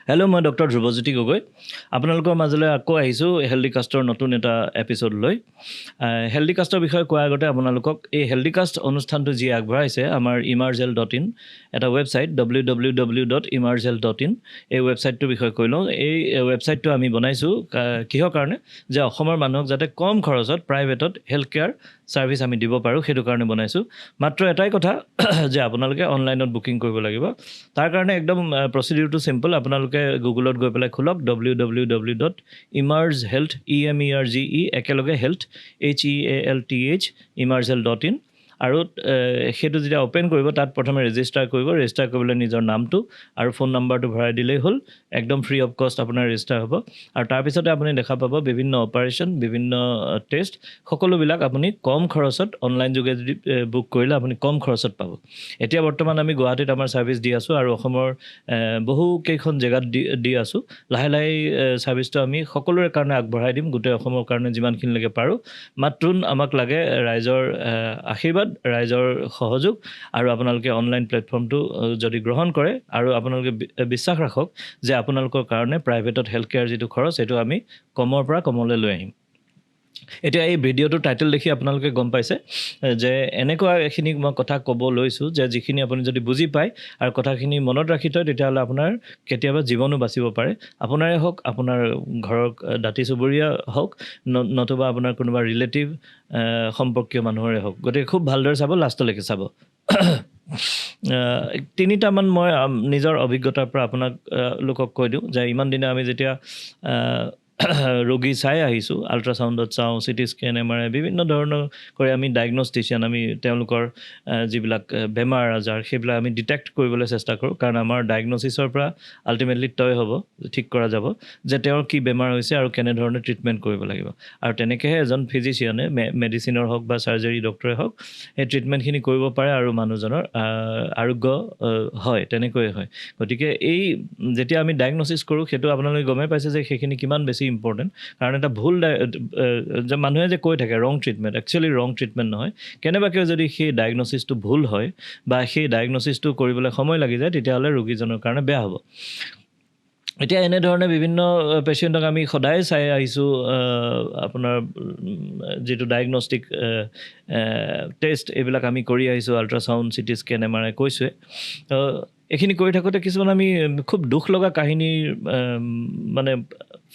Hello' মই doctor Dhruvajyoti Gogoi আপোনালোকৰ মাজলৈ আকৌ আহিছোঁ হেল্ডি কাষ্টৰ নতুন এটা এপিছ'ড লৈ হেল্ডি কাষ্টৰ বিষয়ে কোৱাৰ আগতে আপোনালোকক এই হেল্ডি কাষ্ট অনুষ্ঠানটো যি আগবঢ়াইছে আমাৰ emergel.in এটা ৱেবছাইট www.emergel.in এই ৱেবছাইটটোৰ বিষয়ে কৈ লওঁ এই ৱেবছাইটটো আমি বনাইছোঁ কিহৰ কাৰণে যে অসমৰ মানুহক যাতে কম খৰচত প্ৰাইভেটত হেল্থ কেয়াৰ ছাৰ্ভিচ আমি দিব পাৰোঁ সেইটো কাৰণে বনাইছোঁ মাত্ৰ এটাই কথা যে আপোনালোকে অনলাইনত বুকিং কৰিব লাগিব তাৰ কাৰণে একদম প্ৰচিডিউৰটো চিম্পল আপোনালোকে গুগলত গৈ পেলাই খোলক www.emergehealth একেলগে হেল্থ HEALTH emergel.in আৰু সেইটো যেতিয়া অ'পেন কৰিব তাত প্ৰথমে ৰেজিষ্টাৰ কৰিবলৈ নিজৰ নামটো আৰু ফোন নাম্বাৰটো ভৰাই দিলেই হ'ল একদম ফ্ৰী অফ কষ্ট আপোনাৰ ৰেজিষ্টাৰ হ'ব আৰু তাৰপিছতে আপুনি দেখা পাব বিভিন্ন অপাৰেশ্যন বিভিন্ন টেষ্ট সকলোবিলাক আপুনি কম খৰচত অনলাইন যোগে যদি বুক কৰিলে আপুনি কম খৰচত পাব এতিয়া বৰ্তমান আমি গুৱাহাটীত আমাৰ ছাৰ্ভিচ দি আছোঁ আৰু অসমৰ বহু কেইখন জেগাত দি আছোঁ লাহে লাহে ছাৰ্ভিচটো আমি সকলোৰে কাৰণে আগবঢ়াই দিম গোটেই অসমৰ কাৰণে যিমানখিনিলৈকে পাৰোঁ মাত্ৰ আমাক লাগে ৰাইজৰ আশীৰ্বাদ ৰাইজৰ সহযোগ আৰু আপোনালোকে অনলাইন প্লেটফৰ্মটো যদি গ্ৰহণ কৰে আৰু আপোনালোকে বিশ্বাস ৰাখক যে আপোনালোকৰ কাৰণে প্ৰাইভেটত হেল্থ কেয়াৰ যিটো খৰচ সেইটো আমি কমৰ পৰা কমলৈ লৈ আহিম এতিয়া এই ভিডিঅ'টোৰ টাইটেল দেখি আপোনালোকে গম পাইছে যে এনেকুৱা এখিনি মই কথা ক'ব লৈছোঁ যে যিখিনি আপুনি যদি বুজি পায় আৰু কথাখিনি মনত ৰাখি থয় তেতিয়াহ'লে আপোনাৰ কেতিয়াবা জীৱনো বাচিব পাৰে আপোনাৰে হওক আপোনাৰ ঘৰৰ দাঁতি চুবুৰীয়া হওক নতুবা আপোনাৰ কোনোবা ৰিলেটিভ সম্পৰ্কীয় মানুহৰে হওক গতিকে খুব ভালদৰে চাব লাষ্টলৈকে চাব তিনিটামান মই নিজৰ অভিজ্ঞতাৰ পৰা আপোনাক লোকক কৈ দিওঁ যে ইমান দিনে আমি যেতিয়া ৰোগী চাই আহিছোঁ আল্ট্ৰাচাউণ্ডত চাওঁ চিটি স্কেন MRI বিভিন্ন ধৰণৰ কৰি আমি ডায়েগনষ্টিচিয়ান আমি তেওঁলোকৰ যিবিলাক বেমাৰ আজাৰ সেইবিলাক আমি ডিটেক্ট কৰিবলৈ চেষ্টা কৰোঁ কাৰণ আমাৰ ডায়েগনচিছৰ পৰা আল্টিমেটলি তয় হ'ব ঠিক কৰা যাব যে তেওঁৰ কি বেমাৰ হৈছে আৰু কেনেধৰণে ট্ৰিটমেণ্ট কৰিব লাগিব আৰু তেনেকৈহে এজন ফিজিচিয়ানে মেডিচিনৰ হওক বা চাৰ্জাৰী ডক্টৰে হওক সেই ট্ৰিটমেণ্টখিনি কৰিব পাৰে আৰু মানুহজনৰ আৰোগ্য হয় তেনেকৈয়ে হয় গতিকে এই যেতিয়া আমি ডায়েগনচিছ কৰোঁ সেইটো আপোনালোকে গমেই পাইছে যে সেইখিনি কিমান বেছি ইম্পৰ্টেণ্ট কাৰণ এটা ভুল যে মানুহে যে কৈ থাকে ৰং ট্ৰিটমেণ্ট একচুৱেলি ৰং ট্ৰিটমেণ্ট নহয় কেনেবাকৈ যদি সেই ডায়েগনচিছটো ভুল হয় বা সেই ডায়েগনচিছটো কৰিবলৈ সময় লাগি যায় তেতিয়াহ'লে ৰোগীজনৰ কাৰণে বেয়া হ'ব এতিয়া এনেধৰণে বিভিন্ন পেচেণ্টক আমি সদায় চাই আহিছোঁ আপোনাৰ যিটো ডায়েগনষ্টিক টেষ্ট এইবিলাক আমি কৰি আহিছোঁ আল্ট্ৰাচাউণ্ড চিটি স্কেন MRI কৈছোৱে এইখিনি কৰি থাকোঁতে কিছুমান আমি খুব দুখ লগা কাহিনীৰ মানে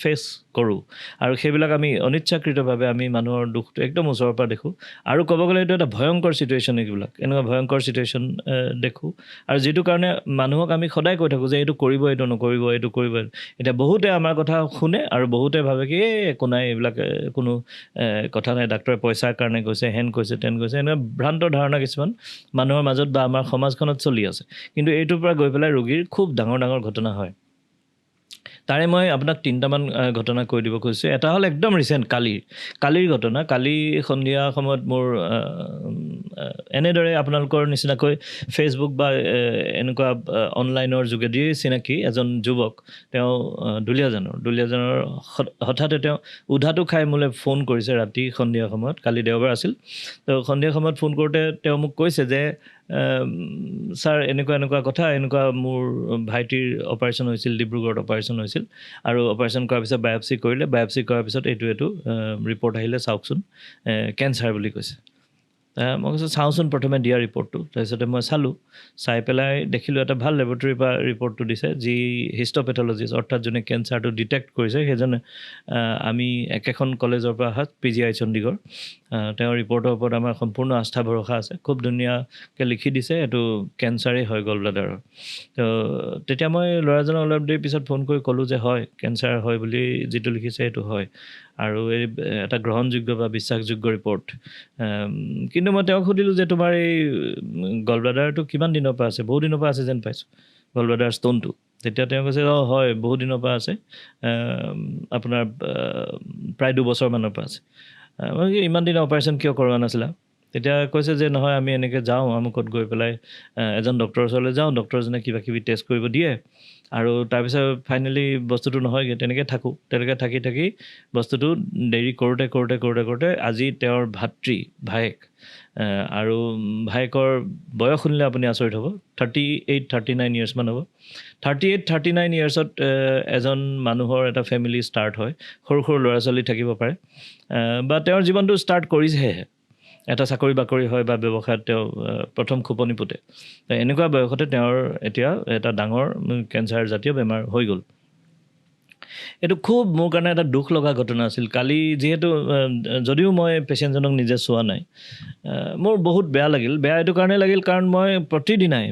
ফেচ কৰোঁ আৰু সেইবিলাক আমি অনিচ্ছাকৃতভাৱে আমি মানুহৰ দুখটো একদম ওচৰৰ পৰা দেখোঁ আৰু ক'ব গ'লে এইটো এটা ভয়ংকৰ চিটুৱেশ্যন এইবিলাক এনেকুৱা ভয়ংকৰ চিটুৱেশ্যন দেখোঁ আৰু যিটো কাৰণে মানুহক আমি সদায় কৈ থাকোঁ যে এইটো কৰিব এইটো নকৰিব এইটো কৰিব এতিয়া বহুতে আমাৰ কথা শুনে আৰু বহুতে ভাবে কি একো নাই এইবিলাক কোনো কথা নাই ডাক্তৰে পইচাৰ কাৰণে কৈছে হেন কৈছে তেন কৈছে এনেকুৱা ভ্ৰান্ত ধাৰণা কিছুমান মানুহৰ মাজত বা আমাৰ সমাজখনত চলি আছে কিন্তু এইটোৰ পৰা গৈ পেলাই ৰোগীৰ খুব ডাঙৰ ডাঙৰ ঘটনা হয় তাৰে মই আপোনাক তিনিটামান ঘটনা কৈ দিব খুজিছোঁ এটা হ'ল একদম ৰিচেণ্ট কালিৰ ঘটনা কালি সন্ধিয়া সময়ত মোৰ এনেদৰে আপোনালোকৰ নিচিনাকৈ ফেচবুক বা এনেকুৱা অনলাইনৰ যোগেদি চিনাকি এজন যুৱক তেওঁ দুলীয়াজানৰ হঠাতে তেওঁ উধাটো খাই মোলৈ ফোন কৰিছে ৰাতি সন্ধিয়া সময়ত কালি দেওবাৰ আছিল তো সন্ধিয়া সময়ত ফোন কৰোঁতে তেওঁ মোক কৈছে যে ছাৰ এনেকুৱা কথা এনেকুৱা মোৰ ভাইটিৰ অপাৰেশ্যন হৈছিল ডিব্ৰুগড়ত অপাৰেশ্যন হৈছিল আৰু অপাৰেশ্যন কৰাৰ পিছত বায়'পচি কৰিলে বায়'পচি কৰাৰ পিছত এইটো ৰিপৰ্ট আহিলে চাওকচোন কেঞ্চাৰ বুলি কৈছে মই কৈছোঁ চাওঁচোন প্ৰথমে দিয়া ৰিপৰ্টটো তাৰপিছতে মই চাই পেলাই দেখিলোঁ এটা ভাল লেবৰেটৰীৰ পৰা ৰিপৰ্টটো দিছে যি হিষ্ট'পেথলজিষ্ট অৰ্থাৎ যোনে কেঞ্চাৰটো ডিটেক্ট কৰিছে সেইজনে আমি একেখন কলেজৰ পৰা অহা PGI চণ্ডীগড় তেওঁৰ ৰিপৰ্টৰ ওপৰত আমাৰ সম্পূৰ্ণ আস্থা ভৰসা আছে খুব ধুনীয়াকৈ লিখি দিছে এইটো কেঞ্চাৰেই হয় গল ব্লাডাৰৰ তো তেতিয়া মই ল'ৰাজনক অলপ দেৰি পিছত ফোন কৰি ক'লোঁ যে হয় কেঞ্চাৰ হয় বুলি যিটো লিখিছে সেইটো হয় আৰু এই এটা গ্ৰহণযোগ্য বা বিশ্বাসযোগ্য ৰিপৰ্ট কিন্তু মই তেওঁক সুধিলোঁ যে তোমাৰ এই গল ব্লাডাৰটো কিমান দিনৰ পৰা আছে বহু দিনৰ পৰা আছে যেন পাইছোঁ গল ব্লাডাৰ ষ্ট'নটো তেতিয়া তেওঁ কৈছে হয় বহু দিনৰ পৰা আছে আপোনাৰ প্ৰায় 2 বছৰমানৰ পৰা আছে মই ইমান দিন অপাৰেশ্যন কিয় কৰোৱা নাছিলা তেতিয়া কৈছে যে নহয় আমি এনেকৈ যাওঁ আমুকত গৈ পেলাই এজন ডক্টৰৰ ওচৰলৈ যাওঁ ডক্টৰজনে কিবা কিবি টেষ্ট কৰিব দিয়ে আৰু তাৰপিছত ফাইনেলি বস্তুটো নহয়গৈ, তেনেকৈ তেনেকৈ থাকি বস্তুটো দেৰি কৰোঁতে আজি তেওঁৰ ভায়েক আৰু ভায়েকৰ বয়স শুনিলে আপুনি আচৰিত হ'ব, 38-39 ইয়াৰ্ছমান হ'ব। 38-39 ইয়াৰ্ছত এজন মানুহৰ এটা ফেমিলি ষ্টাৰ্ট হয়, সৰু ল'ৰা ছোৱালী থাকিব পাৰে, বা তেওঁৰ জীৱনটো ষ্টাৰ্ট কৰিছেহে, এটা চাকৰি বাকৰি হয় বা ব্যৱসায়ত তেওঁ প্ৰথম খোপনি পোতে। এনেকুৱা বয়সতে তেওঁৰ এতিয়া এটা ডাঙৰ কেঞ্চাৰ জাতীয় বেমাৰ হৈ গ'ল। এইটো খুব মোৰ কাৰণে এটা দুখ লগা ঘটনা আছিল। কালি যিহেতু যদিও মই পেচেণ্টজনক নিজে চোৱা নাই, মোৰ বহুত বেয়া লাগিল। বেয়া এইটো কাৰণে লাগিল কাৰণ মই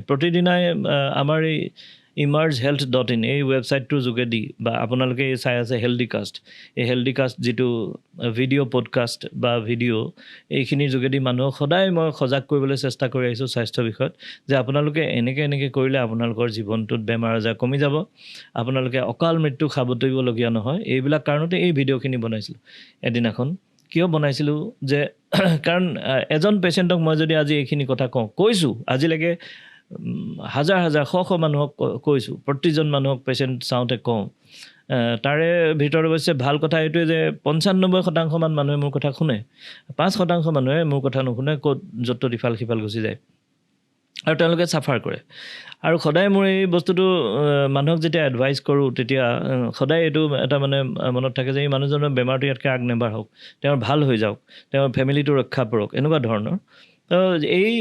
প্ৰতিদিনাই আমাৰ এই emerge-health.in এই ৱেবছাইটটোৰ যোগেদি, বা আপোনালোকে চাই আছে হেল্ডি কাষ্ট যিটো ভিডিঅ' পডকাষ্ট বা ভিডিঅ', এইখিনিৰ যোগেদি মানুহক সদায় মই সজাগ কৰিবলৈ চেষ্টা কৰি আহিছোঁ স্বাস্থ্য বিষয়ত, যে আপোনালোকে এনেকৈ কৰিলে আপোনালোকৰ জীৱনটোত বেমাৰ আজাৰ কমি যাব, আপোনালোকে অকাল মৃত্যু সাৱটিবলগীয়া নহয়। এইবিলাক কাৰণতে এই ভিডিঅ'খিনি বনাইছিলোঁ। এদিনাখন কিয় বনাইছিলোঁ যে কাৰণ এজন পেচেণ্টক মই যদি আজি এইখিনি কথা কৈছোঁ, আজিলৈকে হাজাৰ শ মানুহক কৈছোঁ, প্ৰতিজন মানুহক পেচেণ্ট চাওঁতে কওঁ, তাৰে ভিতৰত অৱশ্যে ভাল কথা এইটোৱে যে 95% মানুহে মোৰ কথা শুনে, 5% মানুহে মোৰ কথা নুশুনে, ক'ত য'ত ইফাল সিফাল গুচি যায় আৰু তেওঁলোকে চাফাৰ কৰে। আৰু সদায় মোৰ এই বস্তুটো মানুহক যেতিয়া এডভাইচ কৰোঁ, তেতিয়া সদায় এইটো এটা মানে মনত থাকে যে এই মানুহজনৰ বেমাৰটো ইয়াতকৈ আগ নেবাঢ়ক, তেওঁৰ ভাল হৈ যাওক, তেওঁৰ ফেমিলিটো ৰক্ষা কৰক, এনেকুৱা ধৰণৰ। তো এই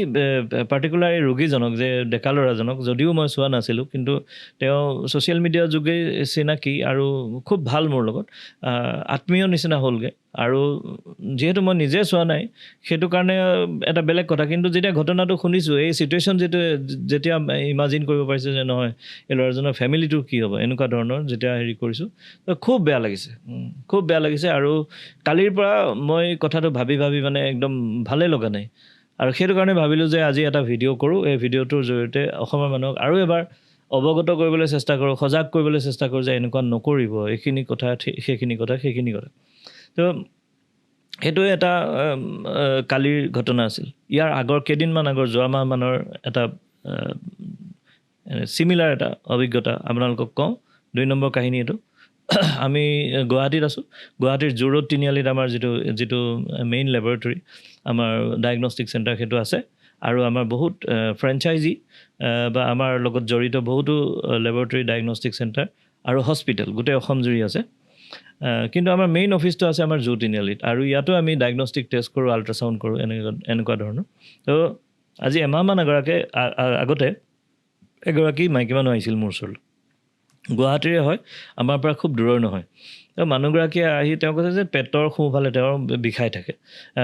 পাৰ্টিকুলাৰ এই ৰোগীজনক, যে ডেকা ল'ৰাজনক যদিও মই চোৱা নাছিলোঁ, কিন্তু তেওঁ ছ'চিয়েল মিডিয়াৰ যোগে চিনাকি আৰু খুব ভাল মোৰ লগত, আত্মীয় নিচিনা হ'লগৈ। আৰু যিহেতু মই নিজে চোৱা নাই, সেইটো কাৰণে এটা বেলেগ কথা। কিন্তু যেতিয়া ঘটনাটো শুনিছোঁ, এই চিটুৱেশ্যন যেতিয়া ইমাজিন কৰিব পাৰিছোঁ যে নহয় এই ল'ৰাজনৰ ফেমিলিটোৰ কি হ'ব, এনেকুৱা ধৰণৰ যেতিয়া হেৰি কৰিছোঁ, তো খুব বেয়া লাগিছে। আৰু কালিৰ পৰা মই কথাটো ভাবি মানে একদম ভালেই লগা নাই। আৰু সেইটো কাৰণে ভাবিলোঁ যে আজি এটা ভিডিঅ' কৰোঁ, এই ভিডিঅ'টোৰ জৰিয়তে অসমৰ মানুহক আৰু এবাৰ অৱগত কৰিবলৈ চেষ্টা কৰোঁ, সজাগ কৰিবলৈ চেষ্টা কৰোঁ যে এনেকুৱা নকৰিব, এইখিনি কথা সেইখিনি কথা। তো সেইটোৱে এটা কালিৰ ঘটনা আছিল। ইয়াৰ আগৰ কেইদিনমান আগৰ, যোৱা মাহমানৰ এটা চিমিলাৰ এটা অভিজ্ঞতা আপোনালোকক কওঁ। 2 নম্বৰ কাহিনী এইটো। আমি গুৱাহাটীত আছোঁ। গুৱাহাটীৰ জু-ৰোড তিনিআলিত আমাৰ যিটো মেইন লেবৰেটৰী, আমাৰ ডায়েগনষ্টিক চেণ্টাৰ, সেইটো আছে। আৰু আমাৰ বহুত ফ্ৰেঞ্চাইজি বা আমাৰ লগত জড়িত বহুতো লেবৰেটৰী, ডায়েগনষ্টিক চেণ্টাৰ আৰু হস্পিটেল গোটেই অসম জুৰি আছে। কিন্তু আমাৰ মেইন অফিচটো আছে আমাৰ জু তিনিআলিত, আৰু ইয়াতো আমি ডায়েগনষ্টিক টেষ্ট কৰোঁ, আল্ট্ৰাচাউণ্ড কৰোঁ, এনেকুৱা ধৰণৰ। তো আজি এমাহমান আগতে এগৰাকী মাইকী মানুহ আহিছিল মোৰ ওচৰলৈ। গুৱাহাটীৰে হয়, আমাৰ পৰা খুব দূৰৰ নহয়। তো মানুহগৰাকীয়ে আহি তেওঁ কৈছে যে পেটৰ সোঁফালে তেওঁৰ বিষাই থাকে,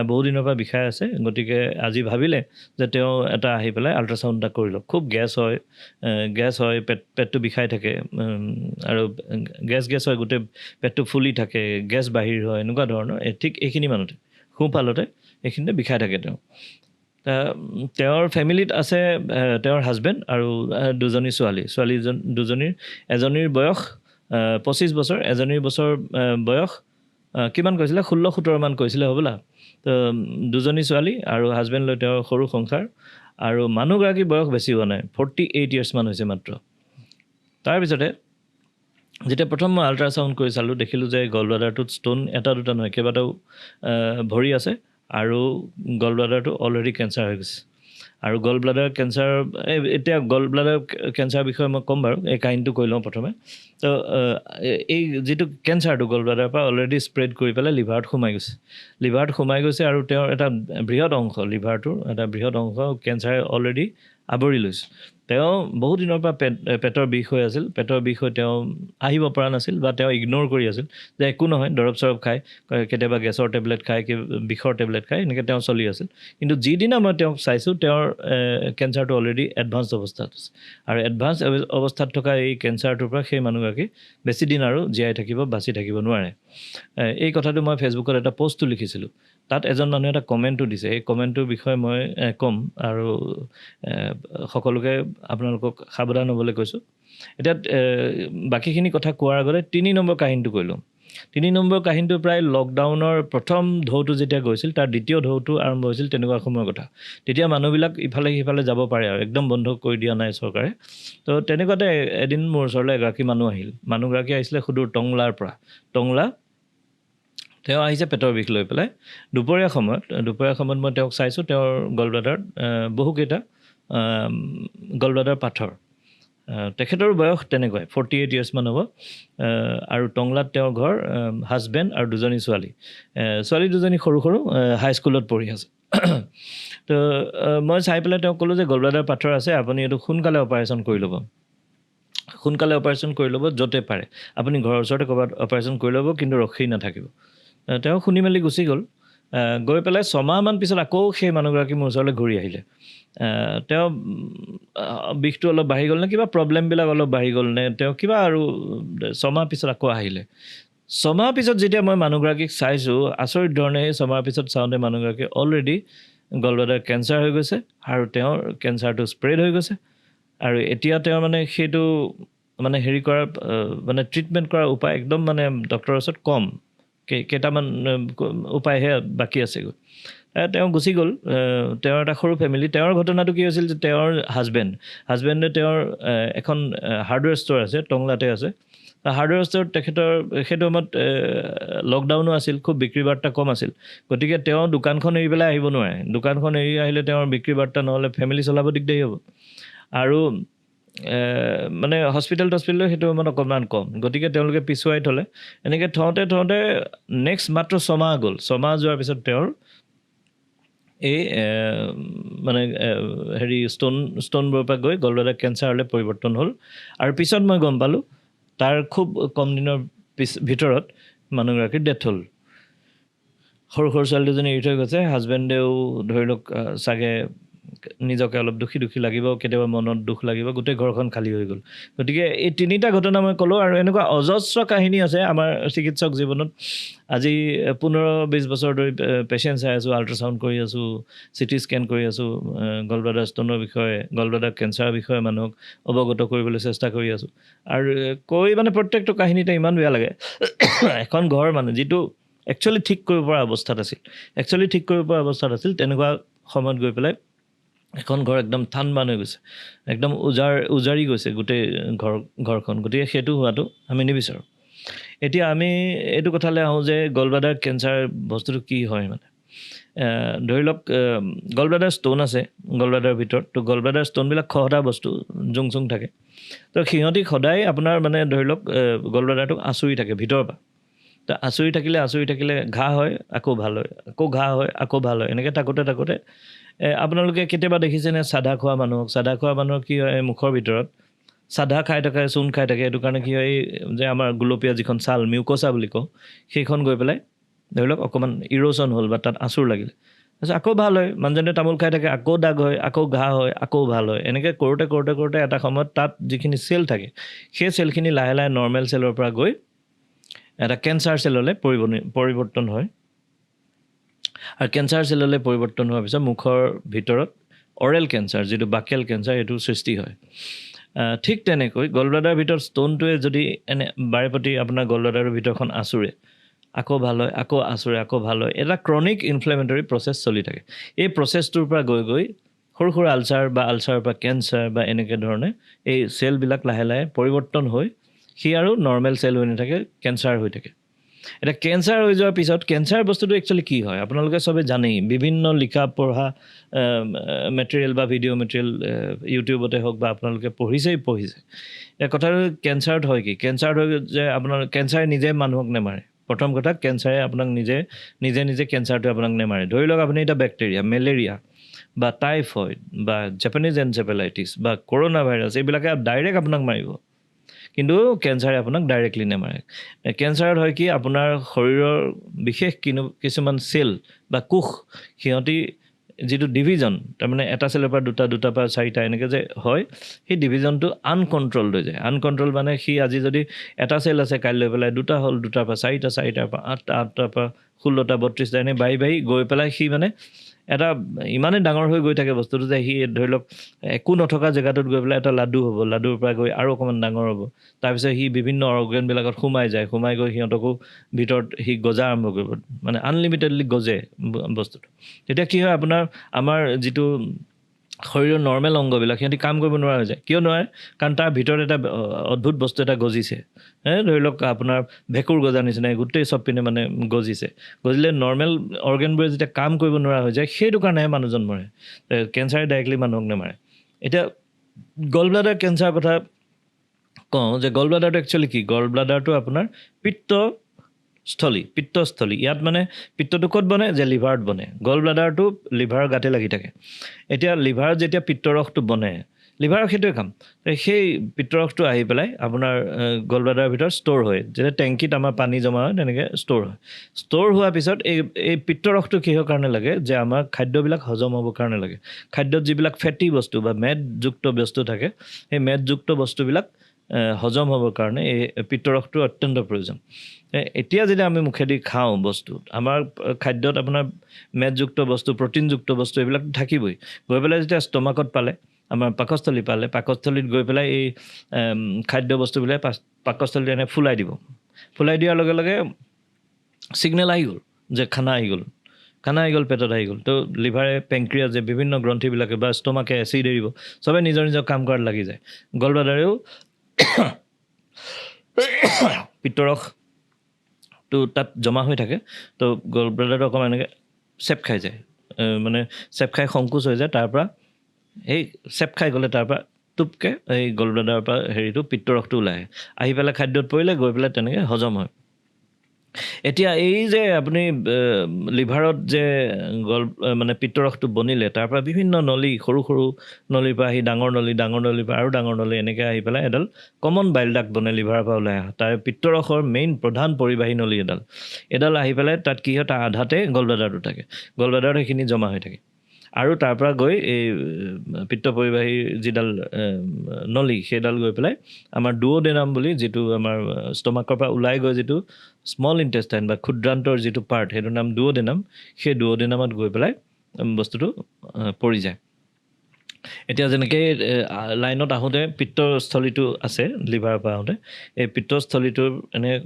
বহুদিনৰ পৰা বিষাই আছে। গতিকে আজি ভাবিলে যে তেওঁ এটা আহি পেলাই আল্ট্ৰাচাউণ্ড এটা কৰি লওক। খুব গেছ হয়, পেটটো বিষাই থাকে, আৰু গেছ হয়, গোটেই পেটটো ফুলি থাকে, গেছ বাহিৰ হয়, এনেকুৱা ধৰণৰ। ঠিক এইখিনি মানুহতে সোঁফালতে এইখিনিতে বিষাই থাকে তেওঁ। তেওঁৰ ফেমিলিত আছে তেওঁৰ হাজবেণ্ড আৰু দুজনী দুজনীৰ, এজনীৰ বয়স 25 বছৰ, এজনীৰ বয়স কিমান কৈছিলে, 16-17 মান কৈছিলে হ'বলা। তো দুজনী ছোৱালী আৰু হাজবেণ্ড লৈ তেওঁৰ সৰু সংসাৰ, আৰু মানুহগৰাকীৰ বয়স বেছি হোৱা নাই, 48 ইয়াৰ্ছমান হৈছে মাত্ৰ। তাৰপিছতে যেতিয়া প্ৰথম মই আল্ট্ৰাচাউণ্ড কৰি চালোঁ, দেখিলোঁ যে গল ব্লাডাৰটোত ষ্ট'ন এটা দুটা নহয়, কেইবাটাও ভৰি আছে, আৰু গল ব্লাডাৰটো অলৰেডি কেঞ্চাৰ হৈ গৈছে। আৰু গল ব্লাডাৰ কেঞ্চাৰ, এতিয়া গল ব্লাডাৰ কেঞ্চাৰৰ বিষয়ে মই ক'ম বাৰু, এই কাহিনীটো কৈ লওঁ প্ৰথমে। তো এই যিটো কেঞ্চাৰটো গল ব্লাডাৰৰ পৰা অলৰেডি স্প্ৰেড কৰি পেলাই লিভাৰত সোমাই গৈছে, আৰু তেওঁৰ এটা বৃহৎ অংশ, লিভাৰটোৰ এটা বৃহৎ অংশ কেঞ্চাৰে অলৰেডি আৱৰি লৈছে। তেওঁ বহুত দিনৰ পৰা পেটৰ বিষ হৈ আছিল, পেটৰ বিষ হৈ তেওঁ আহিব পৰা নাছিল, বা তেওঁ ইগন'ৰ কৰি আছিল যে একো নহয়, দৰৱ চৰৱ খায়, কেতিয়াবা গেছৰ টেবলেট খায়, বিষৰ টেবলেট খায়, এনেকৈ তেওঁ চলি আছিল। কিন্তু যিদিনা মই তেওঁক চাইছোঁ, তেওঁৰ কেঞ্চাৰটো অলৰেডি এডভান্স অৱস্থাত আছে, আৰু এডভান্স অৱস্থাত থকা এই কেঞ্চাৰটোৰ পৰা সেই মানুহগৰাকী বেছি দিন আৰু বাচি থাকিব নোৱাৰে। এই কথাটো মই ফেচবুকত এটা পষ্টটো লিখিছিলোঁ, তাত এজন মানুহে এটা কমেণ্টো দিছে। এই কমেণ্টটোৰ বিষয়ে মই ক'ম, আৰু সকলোকে আপোনালোকক সাৱধান হ'বলৈ কৈছোঁ। এতিয়া বাকীখিনি কথা কোৱাৰ আগতে 3 নম্বৰ কাহিনীটো কৈ লওঁ। তিনি নম্বৰ কাহিনীটো প্ৰায় লকডাউনৰ প্ৰথম ঢৌটো যেতিয়া গৈছিল তাৰ দ্বিতীয় ঢৌটো আৰম্ভ হৈছিল তেনেকুৱা সময়ৰ কথা তেতিয়া মানুহবিলাক ইফালে সিফালে যাব পাৰে আৰু একদম বন্ধ কৰি দিয়া নাই চৰকাৰে তো তেনেকুৱাতে এদিন মোৰ ওচৰলৈ এগৰাকী মানুহ আহিল মানুহগৰাকী আহিছিলে সুদূৰ টংলাৰ পৰা টংলা তেওঁ আহিছে পেটৰ বিষ লৈ পেলাই দুপৰীয়া সময়ত মই তেওঁক চাইছোঁ তেওঁৰ গলব্লাডাৰত বহুকেইটা গলব্লাডাৰ পাথৰ তেখেতৰ বয়স তেনেকুৱাই 48 ইয়াৰ্ছ মান হ'ব আৰু টংলাত তেওঁৰ ঘৰ হাজবেণ্ড আৰু দুজনী ছোৱালী দুজনী সৰু হাইস্কুলত পঢ়ি আছে তো মই চাই পেলাই তেওঁক ক'লোঁ যে গলব্লাডাৰ পাথৰ আছে আপুনি এইটো সোনকালে অপাৰেশ্যন কৰি ল'ব য'তে পাৰে আপুনি ঘৰৰ ওচৰতে ক'ৰবাত অপাৰেশ্যন কৰি ল'ব কিন্তু ৰখি নাথাকিব তেওঁ শুনি মেলি গুচি গ'ল গৈ পেলাই 6 মাহমান পিছত আকৌ সেই মানুহগৰাকী মোৰ ওচৰলৈ ঘূৰি আহিলে তেওঁ বিষটো অলপ বাঢ়ি গ'ল নে কিবা প্ৰব্লেমবিলাক অলপ বাঢ়ি গ'ল নে তেওঁ কিবা আৰু 6 মাহ পিছত আকৌ আহিলে 6 মাহ পিছত যেতিয়া মই মানুহগৰাকীক চাইছোঁ আচৰিত ধৰণে সেই 6 মাহ পিছত চাওঁতে মানুহগৰাকী অলৰেডি গলব্লাডাৰ কেঞ্চাৰ হৈ গৈছে আৰু তেওঁৰ কেঞ্চাৰটো স্প্ৰেড হৈ গৈছে আৰু এতিয়া তেওঁৰ মানে সেইটো মানে হেৰি কৰাৰ মানে ট্ৰিটমেণ্ট কৰাৰ উপায় একদম মানে ডক্টৰৰ ওচৰত কম কেইটামান উপায়হে বাকী আছেগৈ তেওঁ গুচি গ'ল তেওঁৰ এটা সৰু ফেমিলি তেওঁৰ ঘটনাটো কি হৈছিল যে তেওঁৰ হাজবেণ্ডে তেওঁৰ এখন হাৰ্ডৱেৰ ষ্ট'ৰ আছে টংলাতে আছে হাৰ্ডৱেৰ ষ্ট'ৰ তেখেতৰ সেইটো সময়ত লকডাউনো আছিল খুব বিক্ৰী বাৰ্তা কম আছিল গতিকে তেওঁ দোকানখন এৰি পেলাই আহিব নোৱাৰে দোকানখন এৰি আহিলে তেওঁৰ বিক্ৰী বাৰ্তা নহ'লে ফেমিলি চলাব দিগদাৰী হ'ব আৰু মানে হস্পিটেল সেইটো মানে অকণমান কম গতিকে তেওঁলোকে পিছুৱাই থ'লে এনেকৈ থওঁতে নেক্সট মাত্ৰ 6 মাহ গ'ল 6 মাহ যোৱাৰ পিছত তেওঁৰ এই মানে হেৰি ষ্ট'নবোৰৰ পৰা গৈ গলব্লাডাৰ কেঞ্চাৰলৈ পৰিৱৰ্তন হ'ল আৰু পিছত মই গম পালোঁ তাৰ খুব কম দিনৰ ভিতৰত মানুহগৰাকীৰ ডেথ হ'ল সৰু ছোৱালী দুজনী এৰি থৈ গৈছে হাজবেণ্ডেও ধৰি লওক চাগে নিজকে অলপ দুখী লাগিব কেতিয়াবা মনত দুখ লাগিব গোটেই ঘৰখন খালী হৈ গ'ল গতিকে এই তিনিটা ঘটনা মই ক'লোঁ আৰু এনেকুৱা অজস্ৰ কাহিনী আছে আমাৰ চিকিৎসক জীৱনত আজি 15-20 বছৰ ধৰি পেচেণ্ট চাই আছোঁ আল্ট্ৰাচাউণ্ড কৰি আছোঁ চিটি স্কেন কৰি আছোঁ গলব্লাডাৰ ষ্ট'নৰ বিষয়ে গলব্লাডাৰ কেঞ্চাৰৰ বিষয়ে মানুহক অৱগত কৰিবলৈ চেষ্টা কৰি আছোঁ আৰু কৈ মানে প্ৰত্যেকটো কাহিনীতে ইমান বেয়া লাগে এখন ঘৰ মানে যিটো একচুৱেলি ঠিক কৰিব পৰা অৱস্থাত আছিল তেনেকুৱা সময়ত গৈ পেলাই এখন ঘৰ একদম থান হৈ গৈছে একদম উজাৰি গৈছে গোটেই ঘৰখন গতিকে সেইটো হোৱাটো আমি নিবিচাৰোঁ এতিয়া আমি এইটো কথালৈ আহোঁ যে গলব্লাডাৰ কেঞ্চাৰ বস্তুটো কি হয় মানে ধৰি লওক গলব্লাডাৰ ষ্ট'ন আছে গলব্লাডাৰ ভিতৰত তো গলব্লাডাৰ ষ্ট'নবিলাক খহটা বস্তু জুং থাকে তো সিহঁতি সদায় আপোনাৰ মানে ধৰি লওক গলব্লাডাৰটো আঁচুৰি থাকে ভিতৰৰ পৰা তো আঁচুৰি থাকিলে ঘাঁ হয় আকৌ ভাল হয় আকৌ ঘাঁ হয় আকৌ ভাল হয় এনেকৈ থাকোঁতে আপোনালোকে কেতিয়াবা দেখিছেনে চাধা খোৱা মানুহৰ কি হয় মুখৰ ভিতৰত চাধা খাই থাকে চূণ খাই থাকে এইটো কাৰণে কি হয় যে আমাৰ গুলপীয়া যিখন ছাল মিউক'ছা বুলি কওঁ সেইখন গৈ পেলাই ধৰি লওক অকণমান ইৰ'চন হ'ল বা তাত আঁচুৰ লাগিলে তাৰপিছত আকৌ ভাল হয় মানুহজনে তামোল খাই থাকে আকৌ দাগ হয় আকৌ ঘাঁ হয় আকৌ ভাল হয় এনেকৈ কৰোঁতে এটা সময়ত তাত যিখিনি চেল থাকে সেই চেলখিনি লাহে নৰ্মেল চেলৰ পৰা গৈ এটা কেঞ্চাৰ চেললৈ পৰিৱৰ্তন হয় আৰু কেঞ্চাৰ চেললৈ পৰিৱৰ্তন হোৱাৰ পিছত মুখৰ ভিতৰত অৰেল কেঞ্চাৰ যিটো বাকেল কেঞ্চাৰ এইটো সৃষ্টি হয় ঠিক তেনেকৈ গলব্লাডাৰ ভিতৰত ষ্ট'নটোৱে যদি এনে বাৰেপতি আপোনাৰ গলব্লাডাৰৰ ভিতৰখন আঁচুৰে আকৌ ভাল হয় আকৌ আঁচুৰে আকৌ ভাল হয় এটা ক্ৰনিক ইনফ্লেমেটৰী প্ৰচেছ চলি থাকে এই প্ৰচেছটোৰ পৰা গৈ সৰু আলচাৰৰ পৰা কেঞ্চাৰ বা এনেকৈ ধৰণে এই চেলবিলাক লাহে পৰিৱৰ্তন হৈ সি আৰু নৰ্মেল চেল হৈ নাথাকে কেঞ্চাৰ হৈ থাকে এটা কেঞ্চাৰ হৈ যোৱাৰ পিছত কেঞ্চাৰ বস্তুটো একচুৱেলি কি হয় আপোনালোকে চবে জানেই বিভিন্ন লিখা পঢ়া মেটেৰিয়েল বা ভিডিঅ' মেটেৰিয়েল ইউটিউবতে হওক বা আপোনালোকে পঢ়িছে এই কথাটো কেঞ্চাৰত হয় কি কেঞ্চাৰত হৈ যে আপোনাৰ কেঞ্চাৰে নিজে মানুহক নেমাৰে প্ৰথম কথা কেঞ্চাৰে আপোনাক নিজে কেঞ্চাৰটোৱে আপোনাক নেমাৰে ধৰি লওক আপুনি এটা বেক্টেৰিয়া মেলেৰিয়া বা টাইফইড বা জাপানিজ এনচেফেলাইটিছ বা কৰোণা ভাইৰাছ এইবিলাকে ডাইৰেক্ট আপোনাক মাৰিব কিন্তু কেঞ্চাৰে আপোনাক ডাইৰেক্টলি নেমাৰে কেঞ্চাৰত হয় কি আপোনাৰ শৰীৰৰ বিশেষ কিছুমান চেল বা কোষ সিহঁতি যিটো ডিভিজন তাৰমানে এটা চেলৰ পৰা দুটা পৰা চাৰিটা এনেকৈ যে হয় সেই ডিভিজনটো আনকণ্ট্ৰল হৈ যায় আনকণ্ট্ৰল মানে সি আজি যদি এটা চেল আছে কাইলৈ পেলাই দুটা হ'ল দুটাৰ পৰা চাৰিটাৰ পৰা আঠটাৰ পৰা 16টা 32টা এনে বাঢ়ি গৈ পেলাই সি মানে এটা ইমানেই ডাঙৰ হৈ গৈ থাকে বস্তুটো যে সি ধৰি লওক একো নথকা জেগাটোত গৈ পেলাই এটা লাডু হ'ব, লাডুৰ পৰা গৈ আৰু অকণমান ডাঙৰ হ'ব, তাৰপিছত সি বিভিন্ন অৰ্গেনবিলাকত সোমাই যায়, সোমাই গৈ সিহঁতকো ভিতৰত সি গজা আৰম্ভ কৰিব, মানে আনলিমিটেডলি গজে বস্তুটো। তেতিয়া কি হয় আপোনাৰ আমাৰ যিটো শৰীৰৰ নৰ্মেল অংগবিলাক সিহঁতি কাম কৰিব নোৱাৰা হৈ যায়। কিয় নোৱাৰে? কাৰণ তাৰ ভিতৰত এটা অদ্ভুত বস্তু এটা গজিছে, ধৰি লওক আপোনাৰ ভেঁকুৰ গজা নিচিনাই গোটেই চব পিনে মানে গজিছে। গজিলে নৰ্মেল অৰ্গেনবোৰে যেতিয়া কাম কৰিব নোৱাৰা হৈ যায়, সেইটো কাৰণেহে মানুহজন মৰে। কেঞ্চাৰে ডাইৰেক্টলি মানুহক নেমাৰে। এতিয়া গল ব্লাডাৰ কেঞ্চাৰৰ কথা কওঁ যে গল ব্লাডাৰটো একচুৱেলি কি? গল ব্লাডাৰটো আপোনাৰ পিত্তস্থলী। ইয়াত মানে পিত্তটো ক'ত বনে? যে লিভাৰত বনে। গল ব্লাডাৰটো লিভাৰৰ গাতে লাগি থাকে। এতিয়া লিভাৰত যেতিয়া পিত্তৰসটো বনে, লিভাৰৰ সেইটোৱে কাম, সেই পিত্তৰসটো আহি পেলাই আপোনাৰ গল ব্লাডাৰৰ ভিতৰত ষ্ট'ৰ হয়, যেতিয়া টেংকিত আমাৰ পানী জমা হয় তেনেকৈ ষ্ট'ৰ হয়। ষ্ট'ৰ হোৱাৰ পিছত এই পিত্তৰসটো কিহৰ কাৰণে লাগে? যে আমাৰ খাদ্যবিলাক হজম হ'বৰ কাৰণে লাগে। খাদ্যত যিবিলাক ফেটি বস্তু বা মেদযুক্ত বস্তু থাকে, সেই মেদযুক্ত বস্তুবিলাক হজম হ'বৰ কাৰণে এই পিত্তৰসটো অত্যন্ত প্ৰয়োজন। এতিয়া যেতিয়া আমি মুখেদি খাওঁ বস্তু, আমাৰ খাদ্যত আপোনাৰ মেদযুক্ত বস্তু, প্ৰটিনযুক্ত বস্তু এইবিলাক থাকিবই। গৈ পেলাই যেতিয়া ষ্টমাকত পালে, আমাৰ পাকস্থলী পালে, পাকস্থলীত গৈ পেলাই এই খাদ্য বস্তুবিলাক পাকস্থলীত এনে ফুলাই দিব। ফুলাই দিয়াৰ লগে লগে ছিগনেল আহি গ'ল যে খানা আহি গ'ল, পেটত আহি গ'ল। তো লিভাৰে, পেংক্ৰিয়াছ, যে বিভিন্ন গ্ৰন্থিবিলাকে বা ষ্টমাকে এচিড এৰিব, চবে নিজৰ নিজৰ কাম কৰাত লাগি যায়। গল ব্লাডাৰেও পিত্তৰসটো তাত জমা হৈ থাকে, তো গল ব্লাডাৰটো অকণমান এনেকৈ চেপ খাই যায়, মানে চেপ খাই সংকোচ হৈ যায়। তাৰপৰা সেই চেপ খাই গ'লে তাৰপৰা টোপকৈ এই গল ব্লাডাৰৰ পৰা পিত্তৰসটো ওলাই আহি পেলাই খাদ্যত পৰিলে, গৈ পেলাই তেনেকৈ হজম হয়। এতিয়া এই যে আপুনি লিভাৰত যে মানে পিত্তৰসটো বনিলে, তাৰ পৰা বিভিন্ন নলী, সৰু সৰু নলীৰ পৰা আহি ডাঙৰ নলীৰ পৰা আৰু ডাঙৰ নলী, এনেকৈ আহি পেলাই এডাল কমন বাইল ডাক্ট বনে লিভাৰৰ পৰা ওলাই অহা। তাৰ পিত্তৰসৰ মেইন প্ৰধান পৰিবাহী নলী এডাল আহি পেলাই তাত কি হয়, তাৰ আধাতে গল ব্লাডাৰটো থাকে। গল ব্লাডাৰত সেইখিনি জমা হৈ থাকে, আৰু তাৰ পৰা গৈ এই পিত্ত পৰিবাহী যিডাল নলী, সেইডাল গৈ পেলাই আমাৰ ডুঅডেনাম বুলি, যিটো আমাৰ ষ্টমাকৰ পৰা ওলাই গৈ যিটো স্মল ইণ্টেষ্টাইন বা ক্ষুদ্ৰান্তৰ যিটো পাৰ্ট, সেইটোৰ নাম ডুঅডেনাম। সেই ডুঅডেনামত গৈ পেলাই বস্তুটো পৰি যায়। এতিয়া যেনেকৈ লাইনত আহোঁতে পিত্তস্থলীটো আছে, লিভাৰৰ পৰা আহোঁতে এই পিত্তস্থলীটোৰ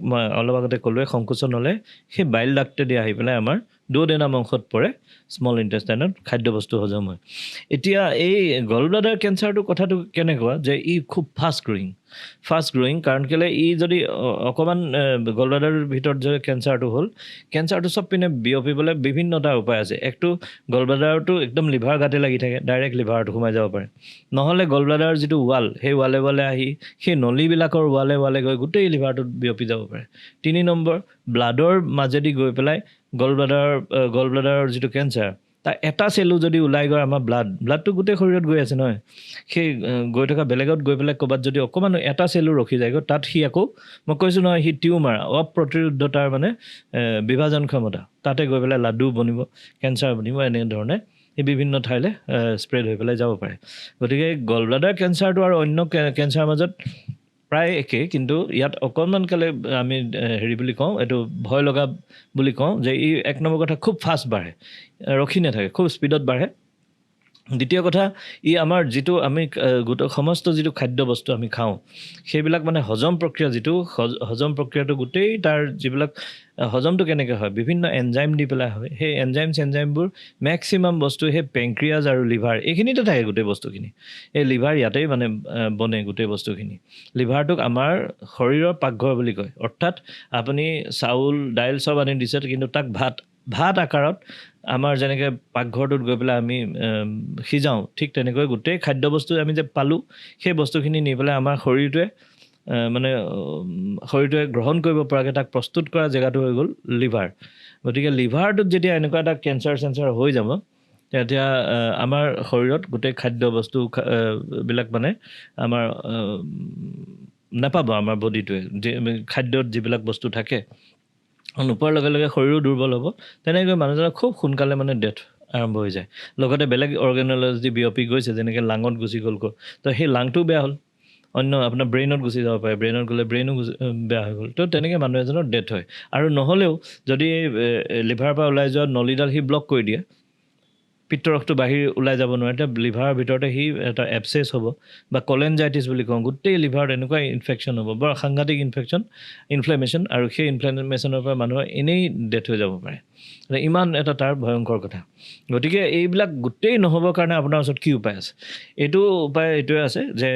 মই অলপ আগতে ক'লোৱে, সংকোচন হ'লে সেই বাইল ডাক্টেদি আহি পেলাই আমাৰ ডুঅডেনাম অংশত পৰে, স্মল ইণ্টেষ্টাইনত খাদ্যবস্তু হজম হয়। এতিয়া এই গল ব্লাডাৰ কেঞ্চাৰটো কথাটো কেনেকুৱা যে ই খুব ফাষ্ট গ্ৰয়িং, কাৰণ কেলৈ ই যদি অকণমান গল ব্লাডাৰৰ ভিতৰত যদি কেঞ্চাৰটো চব পিনে বিয়পিবলৈ বিভিন্নটা উপায় আছে। একটো গল ব্লাডাৰটো একদম লিভাৰ গাতে লাগি থাকে, ডাইৰেক্ট লিভাৰত সোমাই যাব পাৰে। নহ'লে গল ব্লাডাৰৰ যিটো ৱাল, সেই ৱালে আহি সেই নলীবিলাকৰ ৱালে গৈ গোটেই লিভাৰটোত বিয়পি যাব পাৰে। 3 নম্বৰ, ব্লাডৰ মাজেদি গৈ পেলাই গল ব্লাডাৰৰ যিটো কেঞ্চাৰ, তাৰ এটা চেলো যদি ওলাই গৈ আমাৰ ব্লাডটো গোটেই শৰীৰত গৈ আছে নহয়, সেই গৈ থকা বেলেগত গৈ পেলাই ক'ৰবাত যদি অকণমান এটা চেলো ৰখি যায়গৈ, তাত সি আকৌ, মই কৈছোঁ নহয়, সি টিউমাৰ, অপ্ৰতিৰোধতাৰ মানে বিভাজন ক্ষমতা, তাতে গৈ পেলাই লাডু বনিব, কেঞ্চাৰ বনিব, এনেধৰণে এই বিভিন্ন ঠাইলৈ স্প্ৰেড হৈ পেলাই যাব পাৰে। গতিকে গল ব্লাডাৰ কেঞ্চাৰটো আৰু অন্য কেঞ্চাৰৰ মাজত প্ৰায় একেই, কিন্তু ইয়াত অকণমান কেলৈ আমি বুলি কওঁ, এইটো ভয় লগা বুলি কওঁ যে ই এক নম্বৰ কথা খুব ফাষ্ট বাঢ়ে, ৰখি নাথাকে, খুব স্পীডত বাঢ়ে। দ্বিতীয় কথা, ই আমাৰ যিটো আমি গোটেই সমস্ত যিটো খাদ্য বস্তু আমি খাওঁ, সেইবিলাক মানে হজম প্ৰক্ৰিয়াটো গোটেই তাৰ যিবিলাক হজমটো কেনেকৈ হয়, বিভিন্ন এনজাইম দি পেলাই হয়। সেই এনজাইমবোৰ মেক্সিমাম বস্তু সেই পেংক্ৰিয়াছ আৰু লিভাৰ, এইখিনিতে থাকে গোটেই বস্তুখিনি। এই লিভাৰ ইয়াতেই মানে বনে গোটেই বস্তুখিনি। লিভাৰটোক আমাৰ শৰীৰৰ পাকঘৰ বুলি কয়। অৰ্থাৎ আপুনি চাউল, দাইল চব আনি দিছে, কিন্তু তাক ভাত আকাৰত আমাৰ যেনেকৈ পাকঘৰটোত গৈ পেলাই আমি সিজাওঁ, ঠিক তেনেকৈ গোটেই খাদ্যবস্তু আমি যে পালোঁ, সেই বস্তুখিনি নি পেলাই আমাৰ শৰীৰটোৱে গ্ৰহণ কৰিব পৰাকৈ তাক প্ৰস্তুত কৰা জেগাটো হৈ গ'ল লিভাৰ। গতিকে লিভাৰটোত যেতিয়া এনেকুৱা এটা কেঞ্চাৰ হৈ যাব, তেতিয়া আমাৰ শৰীৰত গোটেই খাদ্যবস্তু বিলাক মানে আমাৰ নাপাব, আমাৰ বডিটোৱে খাদ্যত যিবিলাক বস্তু থাকে নোপোৱাৰ লগে লগে শৰীৰো দুৰ্বল হ'ব। তেনেকৈ মানুহজনৰ খুব সোনকালে মানে ডেথ আৰম্ভ হৈ যায়। লগতে বেলেগ অৰ্গেনলৈ যদি বিয়পি গৈছে, যেনেকৈ লাঙত গুচি গ'ল, তো সেই লাংটোও বেয়া হ'ল, অন্য আপোনাৰ ব্ৰেইনত গুচি যাব পাৰে, ব্ৰেইনত গ'লে ব্ৰেইনো বেয়া হৈ গ'ল, তো তেনেকৈ মানুহ এজনৰ ডেথ হয়। আৰু নহ'লেও যদি লিভাৰৰ পৰা ওলাই যোৱা নলীডাল সি ব্লক কৰি দিয়ে, পিত্তৰসটো বাহিৰ ওলাই যাব নোৱাৰে এতিয়া লিভাৰৰ ভিতৰতে সি এটা এপচেছ হ'ব বা কলেঞ্জাইটিছ বুলি কওঁ গোটেই লিভাৰত এনেকুৱা ইনফেকশ্যন হ'ব বৰ সাংঘাতিক ইনফ্লেমেশ্যন আৰু সেই ইনফ্লেমেশ্যনৰ পৰা মানুহৰ এনেই ডেথ হৈ যাব পাৰে ইমান এটা তাৰ ভয়ংকৰ কথা গতিকে এইবিলাক গোটেই নহ'বৰ কাৰণে আপোনাৰ ওচৰত কি উপায় আছে এইটো উপায় এইটোৱে আছে যে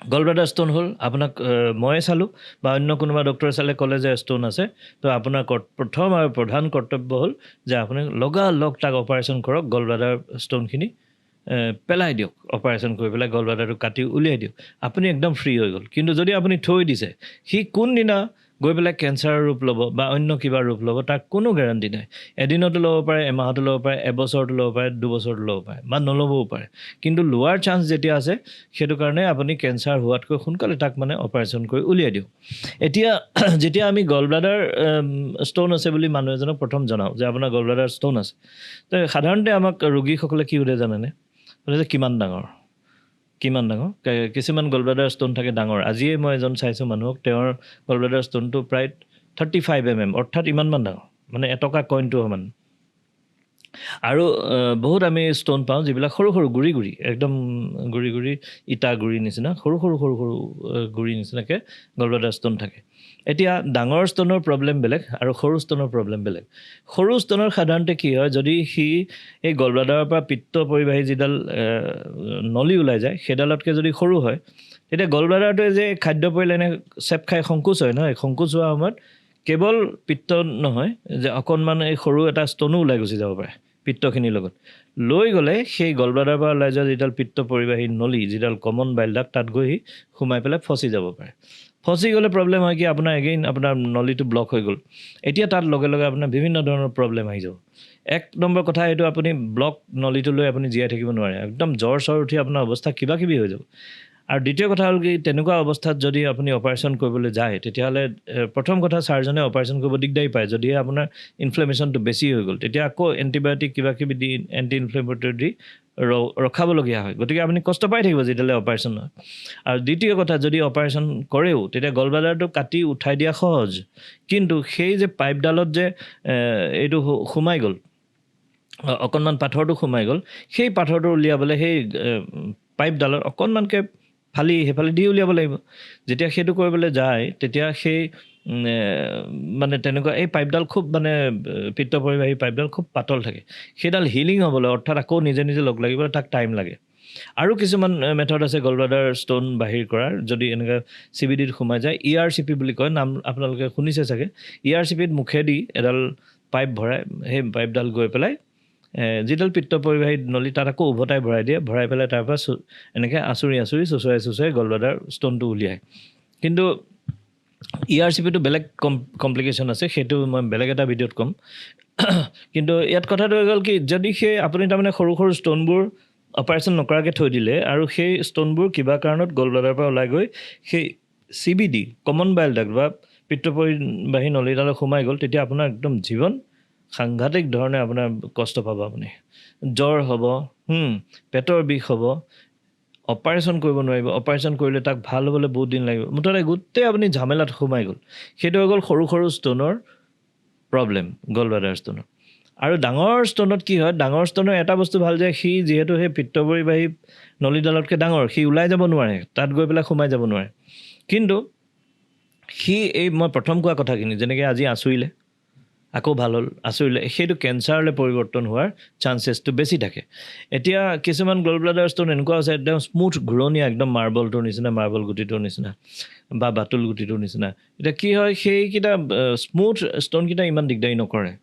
গলব্লাডাৰ ষ্টোন হ'ল আপোনাক ময়ে চালোঁ বা অন্য কোনোবা ডক্টৰে চালে ক'লে যে ষ্টোন আছে তো আপোনাৰ প্ৰথম আৰু প্ৰধান কৰ্তব্য হ'ল যে আপুনি লগালগ তাক অপাৰেশ্যন কৰক গলব্লাডাৰ ষ্টোনখিনি পেলাই দিয়ক অপাৰেশ্যন কৰি পেলাই গলব্লাডাৰটো কাটি উলিয়াই দিয়ক আপুনি একদম ফ্ৰী হৈ গ'ল কিন্তু যদি আপুনি থৈ দিছে সি কোনদিনা গৈ পেলাই কেঞ্চাৰৰ ৰূপ ল'ব বা অন্য কিবা ৰূপ ল'ব তাৰ কোনো গেৰাণ্টি নাই এদিনতো ল'ব পাৰে এমাহতো ল'ব পাৰে এবছৰতো ল'ব পাৰে দুবছৰতো ল'ব পাৰে বা নল'বও পাৰে কিন্তু লোৱাৰ চান্স যেতিয়া আছে সেইটো কাৰণে আপুনি কেঞ্চাৰ হোৱাতকৈ সোনকালে তাক মানে অপাৰেশ্যন কৰি উলিয়াই দিওঁ এতিয়া যেতিয়া আমি গলব্লাডাৰ ষ্টোন আছে বুলি মানুহ এজনক প্ৰথম জনাওঁ যে আপোনাৰ গলব্লাডাৰ ষ্টোন আছে তো সাধাৰণতে আমাক ৰোগীসকলে কি সোধে জানেনে সোধে যে কিমান ডাঙৰ কিছুমান গলব্লাডাৰ ষ্টোন থাকে ডাঙৰ আজিয়ে মই এজন চাইছোঁ মানুহক তেওঁৰ গলব্লাডাৰ ষ্টোনটো প্ৰায় 35 mm অৰ্থাৎ ইমানমান ডাঙৰ মানে এটকা কইনটো সমান আৰু বহুত আমি ষ্টোন পাওঁ যিবিলাক সৰু সৰু গুৰি একদম গুৰি ইটা গুৰি নিচিনা সৰু গুৰি নিচিনাকৈ গলব্লাডাৰ ষ্টোন থাকে এতিয়া ডাঙৰ ষ্টোনৰ প্ৰব্লেম বেলেগ আৰু সৰু ষ্টোনৰ প্ৰব্লেম বেলেগ সৰু ষ্টোনৰ সাধাৰণতে কি হয় যদি সি এই গলব্লাডাৰৰ পৰা পিত্ত পৰিবাহী যিডাল নলী ওলাই যায় সেইডালতকৈ যদি সৰু হয় তেতিয়া গলব্লাডাৰটোৱে যে খাদ্য পৰিলে এনে চেপ খাই সংকোচ হয় নহয় সংকোচ হোৱা সময়ত কেৱল পিত্ত নহয় যে অকণমান এই সৰু এটা ষ্টোনো ওলাই গুচি যাব পাৰে পিত্তখিনিৰ লগত লৈ গ'লে সেই গলব্লাডাৰৰ পৰা ওলাই যোৱা যিডাল পিত্ত পৰিবাহী নলী যিডাল কমন বাইল ডাক্ট তাত গৈ সোমাই পেলাই ফচি যাব পাৰে ফচি গ'লে প্ৰব্লেম হয় কি আপোনাৰ এগেইন আপোনাৰ নলীটো ব্লক হৈ গ'ল এতিয়া তাত লগে লগে আপোনাৰ বিভিন্ন ধৰণৰ প্ৰব্লেম আহি যাব এক নম্বৰ কথা এইটো আপুনি ব্লক নলীটো লৈ আপুনি জীয়াই থাকিব নোৱাৰে একদম জ্বৰ উঠি আপোনাৰ অৱস্থা কিবা কিবি হৈ যাব আৰু দ্বিতীয় কথা হ'ল কি তেনেকুৱা অৱস্থাত যদি আপুনি অপাৰেশ্যন কৰিবলৈ যায় তেতিয়াহ'লে প্ৰথম কথা ছাৰ্জনে অপাৰেশ্যন কৰিব দিগদাৰী পায় যদিহে আপোনাৰ ইনফ্লেমেশ্যনটো বেছি হৈ গ'ল তেতিয়া আকৌ এণ্টিবায়'টিক কিবা কিবি দি এণ্টি ইনফ্লেমেটৰী দি ৰখাবলগীয়া হয় গতিকে আপুনি কষ্ট পাই থাকিব যেতিয়ালৈ অপাৰেশ্যন হয় আৰু দ্বিতীয় কথা যদি অপাৰেশ্যন কৰেও তেতিয়া গলব্লাডাৰটো কাটি উঠাই দিয়া সহজ কিন্তু সেই যে পাইপডালত যে এইটো সোমাই গ'ল অকণমান পাথৰটো সোমাই গ'ল সেই পাথৰটো উলিয়াবলৈ সেই পাইপডালত অকণমানকৈ ফালি সেইফালে দি উলিয়াব লাগিব যেতিয়া সেইটো কৰিবলৈ যায় তেতিয়া সেই মানে তেনেকুৱা এই পাইপডাল খুব মানে পিত্ত পৰিবাহী পাইপডাল খুব পাতল থাকে সেইডাল হিলিং হ'বলৈ অৰ্থাৎ আকৌ নিজে লগ লাগিবলৈ তাক টাইম লাগে আৰু কিছুমান মেথড আছে গলব্লাডাৰ ষ্টোন বাহিৰ কৰাৰ যদি এনেকৈ CBDত সোমাই যায় ERCP বুলি কয় নাম আপোনালোকে শুনিছে চাগে ERCPত মুখেদি এডাল পাইপ ভৰাই সেই পাইপডাল গৈ পেলাই যিডাল পিত্ত পৰিবাহী নলী তাত আকৌ উভতাই ভৰাই দিয়ে ভৰাই পেলাই তাৰপৰা এনেকৈ আঁচুৰি চুচৰাই গলব্লাডাৰ ষ্টোনটো উলিয়ায় কিন্তু ERCPটো বেলেগ কমপ্লিকেশ্যন আছে সেইটো মই বেলেগ এটা ভিডিঅ'ত ক'ম কিন্তু ইয়াত কথাটো হৈ গ'ল কি যদি সেই আপুনি তাৰমানে সৰু ষ্টোনবোৰ অপাৰেশ্যন নকৰাকৈ থৈ দিলে আৰু সেই ষ্টোনবোৰ কিবা কাৰণত গলব্লাডাৰৰ পৰা ওলাই গৈ সেই CBD কমন বাইল ডাক্ট বা পিত্ত পৰিবাহী নলীডালত সোমাই গ'ল তেতিয়া আপোনাৰ একদম জীৱন সাংঘাতিক ধৰণে আপোনাৰ কষ্ট পাব আপুনি জ্বৰ হ'ব পেটৰ বিষ হ'ব অপাৰেশ্যন কৰিব নোৱাৰিব অপাৰেশ্যন কৰিলে তাক ভাল হ'বলৈ বহুত দিন লাগিব মুঠতে গোটেই আপুনি ঝামেলাত সোমাই গ'ল সেইটো হৈ গ'ল সৰু ষ্টোনৰ প্ৰব্লেম গলব্লাডাৰ ষ্টোনৰ আৰু ডাঙৰ ষ্টোনত কি হয় ডাঙৰ ষ্টোনৰ এটা বস্তু ভাল যে সি যিহেতু সেই পিত্ত পৰিবাহী নলীডালতকৈ ডাঙৰ সি ওলাই যাব নোৱাৰে তাত গৈ পেলাই সোমাই যাব নোৱাৰে কিন্তু সি এই মই প্ৰথম কোৱা কথাখিনি যেনেকৈ আজি আঁচুৰিলে আকৌ ভাল হ'ল আঁচুৰিলে সেইটো কেঞ্চাৰলৈ পৰিৱৰ্তন হোৱাৰ চান্সেছটো বেছি থাকে এতিয়া কিছুমান গলব্লাডাৰ ষ্টোন এনেকুৱা আছে একদম স্মুথ ঘূৰণীয়া একদম মাৰ্বলটোৰ নিচিনা মাৰ্বল গুটিটোৰ নিচিনা বা বাতুল গুটিটোৰ নিচিনা এতিয়া কি হয় সেইকেইটা স্মুথ ষ্টোনকেইটা ইমান দিগদাৰী নকৰে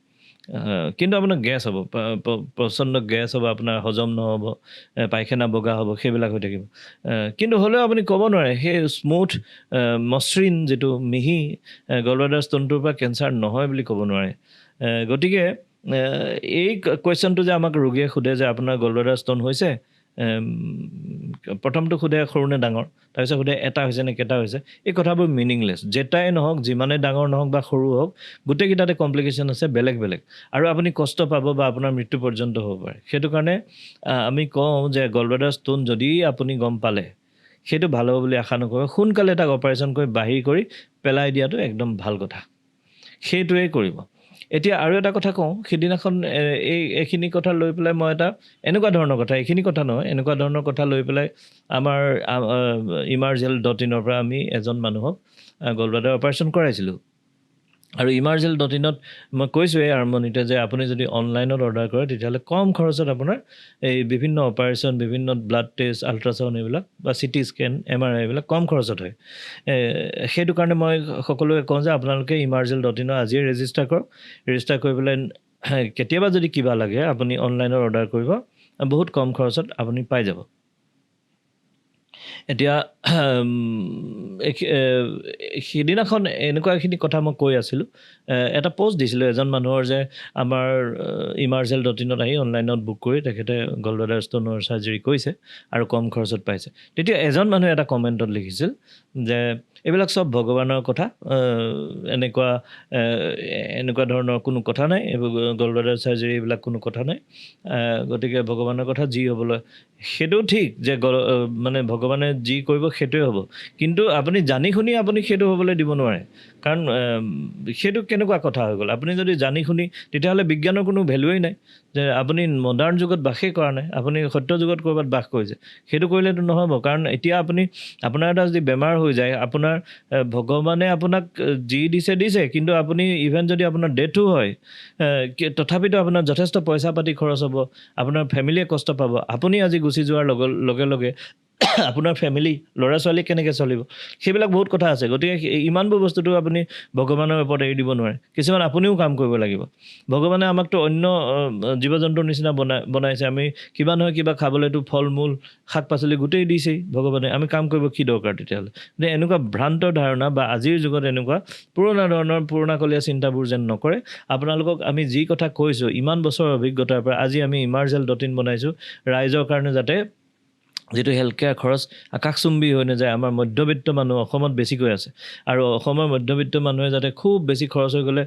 কিন্তু আপোনাৰ গেছ হ'ব প্ৰচণ্ড গেছ হ'ব আপোনাৰ হজম নহ'ব পায়খানা বগা হ'ব সেইবিলাক হৈ থাকিব কিন্তু হ'লেও আপুনি ক'ব নোৱাৰে সেই স্মুথ মসৃণ যিটো মিহি গলব্লাডাৰ ষ্টোনটোৰ পৰা কেঞ্চাৰ নহয় বুলি ক'ব নোৱাৰে গতিকে এই কুৱেশ্যনটো যে আমাক ৰোগীয়ে সোধে যে আপোনাৰ গলব্লাডাৰ ষ্টোন হৈছে প্ৰথমটো সোধে সৰু নে ডাঙৰ তাৰপিছত সোধে এটা হৈছে নে কেইটা হৈছে এই কথাবোৰ মিনিংলেছ যেটাই নহওক যিমানে ডাঙৰ নহওক বা সৰু হওক গোটেইকেইটাতে কমপ্লিকেশ্যন আছে বেলেগ আৰু আপুনি কষ্ট পাব বা আপোনাৰ মৃত্যু পৰ্যন্ত হ'ব পাৰে সেইটো কাৰণে আমি কওঁ যে গলব্লাডাৰ ষ্টোন যদি আপুনি গম পালে সেইটো ভাল হ'ব বুলি আশা নকৰিব সোনকালে তাক অপাৰেশ্যন কৰি বাহিৰ কৰি পেলাই দিয়াটো একদম ভাল কথা সেইটোৱেই কৰিব এতিয়া আৰু এটা কথা কওঁ, সিদিনাখন এইখিনি কথা লৈ পেলাই মই এটা এনেকুৱা ধৰণৰ কথা, এইখিনি কথা নহয়, এনেকুৱা ধৰণৰ কথা লৈ পেলাই আমাৰ emergel.in পৰা আমি এজন মানুহক গলব্লাডাৰ অপাৰেশ্যন কৰাইছিলোঁ। আৰু emergel.in মই কৈছোঁৱেই আৰম্ভণিতে যে আপুনি যদি অনলাইনত অৰ্ডাৰ কৰে তেতিয়াহ'লে কম খৰচত আপোনাৰ এই বিভিন্ন অপাৰেশ্যন, বিভিন্ন ব্লাড টেষ্ট, আল্ট্ৰাচাউণ্ড এইবিলাক বা চিটি স্কেন, MRI এইবিলাক কম খৰচত হয়। সেইটো কাৰণে মই সকলোৱে কওঁ যে আপোনালোকে emergel.in আজিয়ে ৰেজিষ্টাৰ কৰক। ৰেজিষ্টাৰ কৰি পেলাই কেতিয়াবা যদি কিবা লাগে আপুনি অনলাইনত অৰ্ডাৰ কৰিব, বহুত কম খৰচত আপুনি পাই যাব। এতিয়া সিদিনাখন এনেকুৱাখিনি কথা মই কৈ আছিলোঁ, এটা পষ্ট দিছিলোঁ এজন মানুহৰ যে আমাৰ emergel.in আহি অনলাইনত বুক কৰি তেখেতে গলব্লাডাৰ ষ্ট'নৰ চাৰ্জাৰী কৰিছে আৰু কম খৰচত পাইছে। তেতিয়া এজন মানুহে এটা কমেণ্টত লিখিছিল যে এইবিলাক চব ভগৱানৰ কথা, এনেকুৱা ধৰণৰ কোনো কথা নাই, এইবোৰ গলব্লাডাৰ চাৰ্জাৰী এইবিলাক কোনো কথা নাই, গতিকে ভগৱানৰ কথা যি হ'বলৈ। সেইটো ঠিক যে মানে ভগৱানে যি কৰিব সেইটোৱে হ'ব, কিন্তু আপুনি জানি শুনি আপুনি সেইটো হ'বলৈ দিব নোৱাৰে। কাৰণ সেইটো কেনেকুৱা কথা হৈ গ'ল, আপুনি যদি জানি শুনি, তেতিয়াহ'লে বিজ্ঞানৰ কোনো ভেলুৱেই নাই, যে আপুনি মডাৰ্ণ যুগত বাসেই কৰা নাই, আপুনি সত্য যুগত ক'ৰবাত বাস কৰিছে, সেইটো কৰিলেতো নহ'ব। কাৰণ এতিয়া আপোনাৰ এটা যদি বেমাৰ হৈ যায়, আপোনাৰ ভগৱানে আপোনাক যি দিছে, কিন্তু আপুনি ইভেন যদি আপোনাৰ ডেথো হয়, তথাপিতো আপোনাৰ যথেষ্ট পইচা পাতি খৰচ হ'ব, আপোনাৰ ফেমিলিয়ে কষ্ট পাব। আপুনি আজি গুচি যোৱাৰ লগে লগে আপোনাৰ ফেমিলি, ল'ৰা ছোৱালী কেনেকৈ চলিব, সেইবিলাক বহুত কথা আছে। গতিকে ইমানবোৰ বস্তুটো আপুনি ভগৱানৰ ওপৰত এৰি দিব নোৱাৰে। কিছুমান আপুনিও কাম কৰিব লাগিব। ভগৱানে আমাকতো অন্য জীৱ জন্তুৰ নিচিনা বনাইছে, আমি কিবা নহয় কিবা খাবলৈতো ফল মূল, শাক পাচলি গোটেই দিছেই ভগৱানে, আমি কাম কৰিব কি দৰকাৰ তেতিয়াহ'লে? এনেকুৱা ভ্ৰান্ত ধাৰণা বা আজিৰ যুগত এনেকুৱা পুৰণাকলীয়া চিন্তাবোৰ যেন নকৰে। আপোনালোকক আমি যি কথা কৈছোঁ, ইমান বছৰৰ অভিজ্ঞতাৰ পৰা আজি আমি emergel.in বনাইছোঁ ৰাইজৰ কাৰণে, যাতে যিটো হেল্থ কেয়াৰ খৰচ আকাশচুম্বী হৈ নাযায়। আমাৰ মধ্যবিত্ত মানুহ অসমত বেছিকৈ আছে, আৰু অসমৰ মধ্যবিত্ত মানুহে যাতে খুব বেছি খৰচ হৈ গ'লে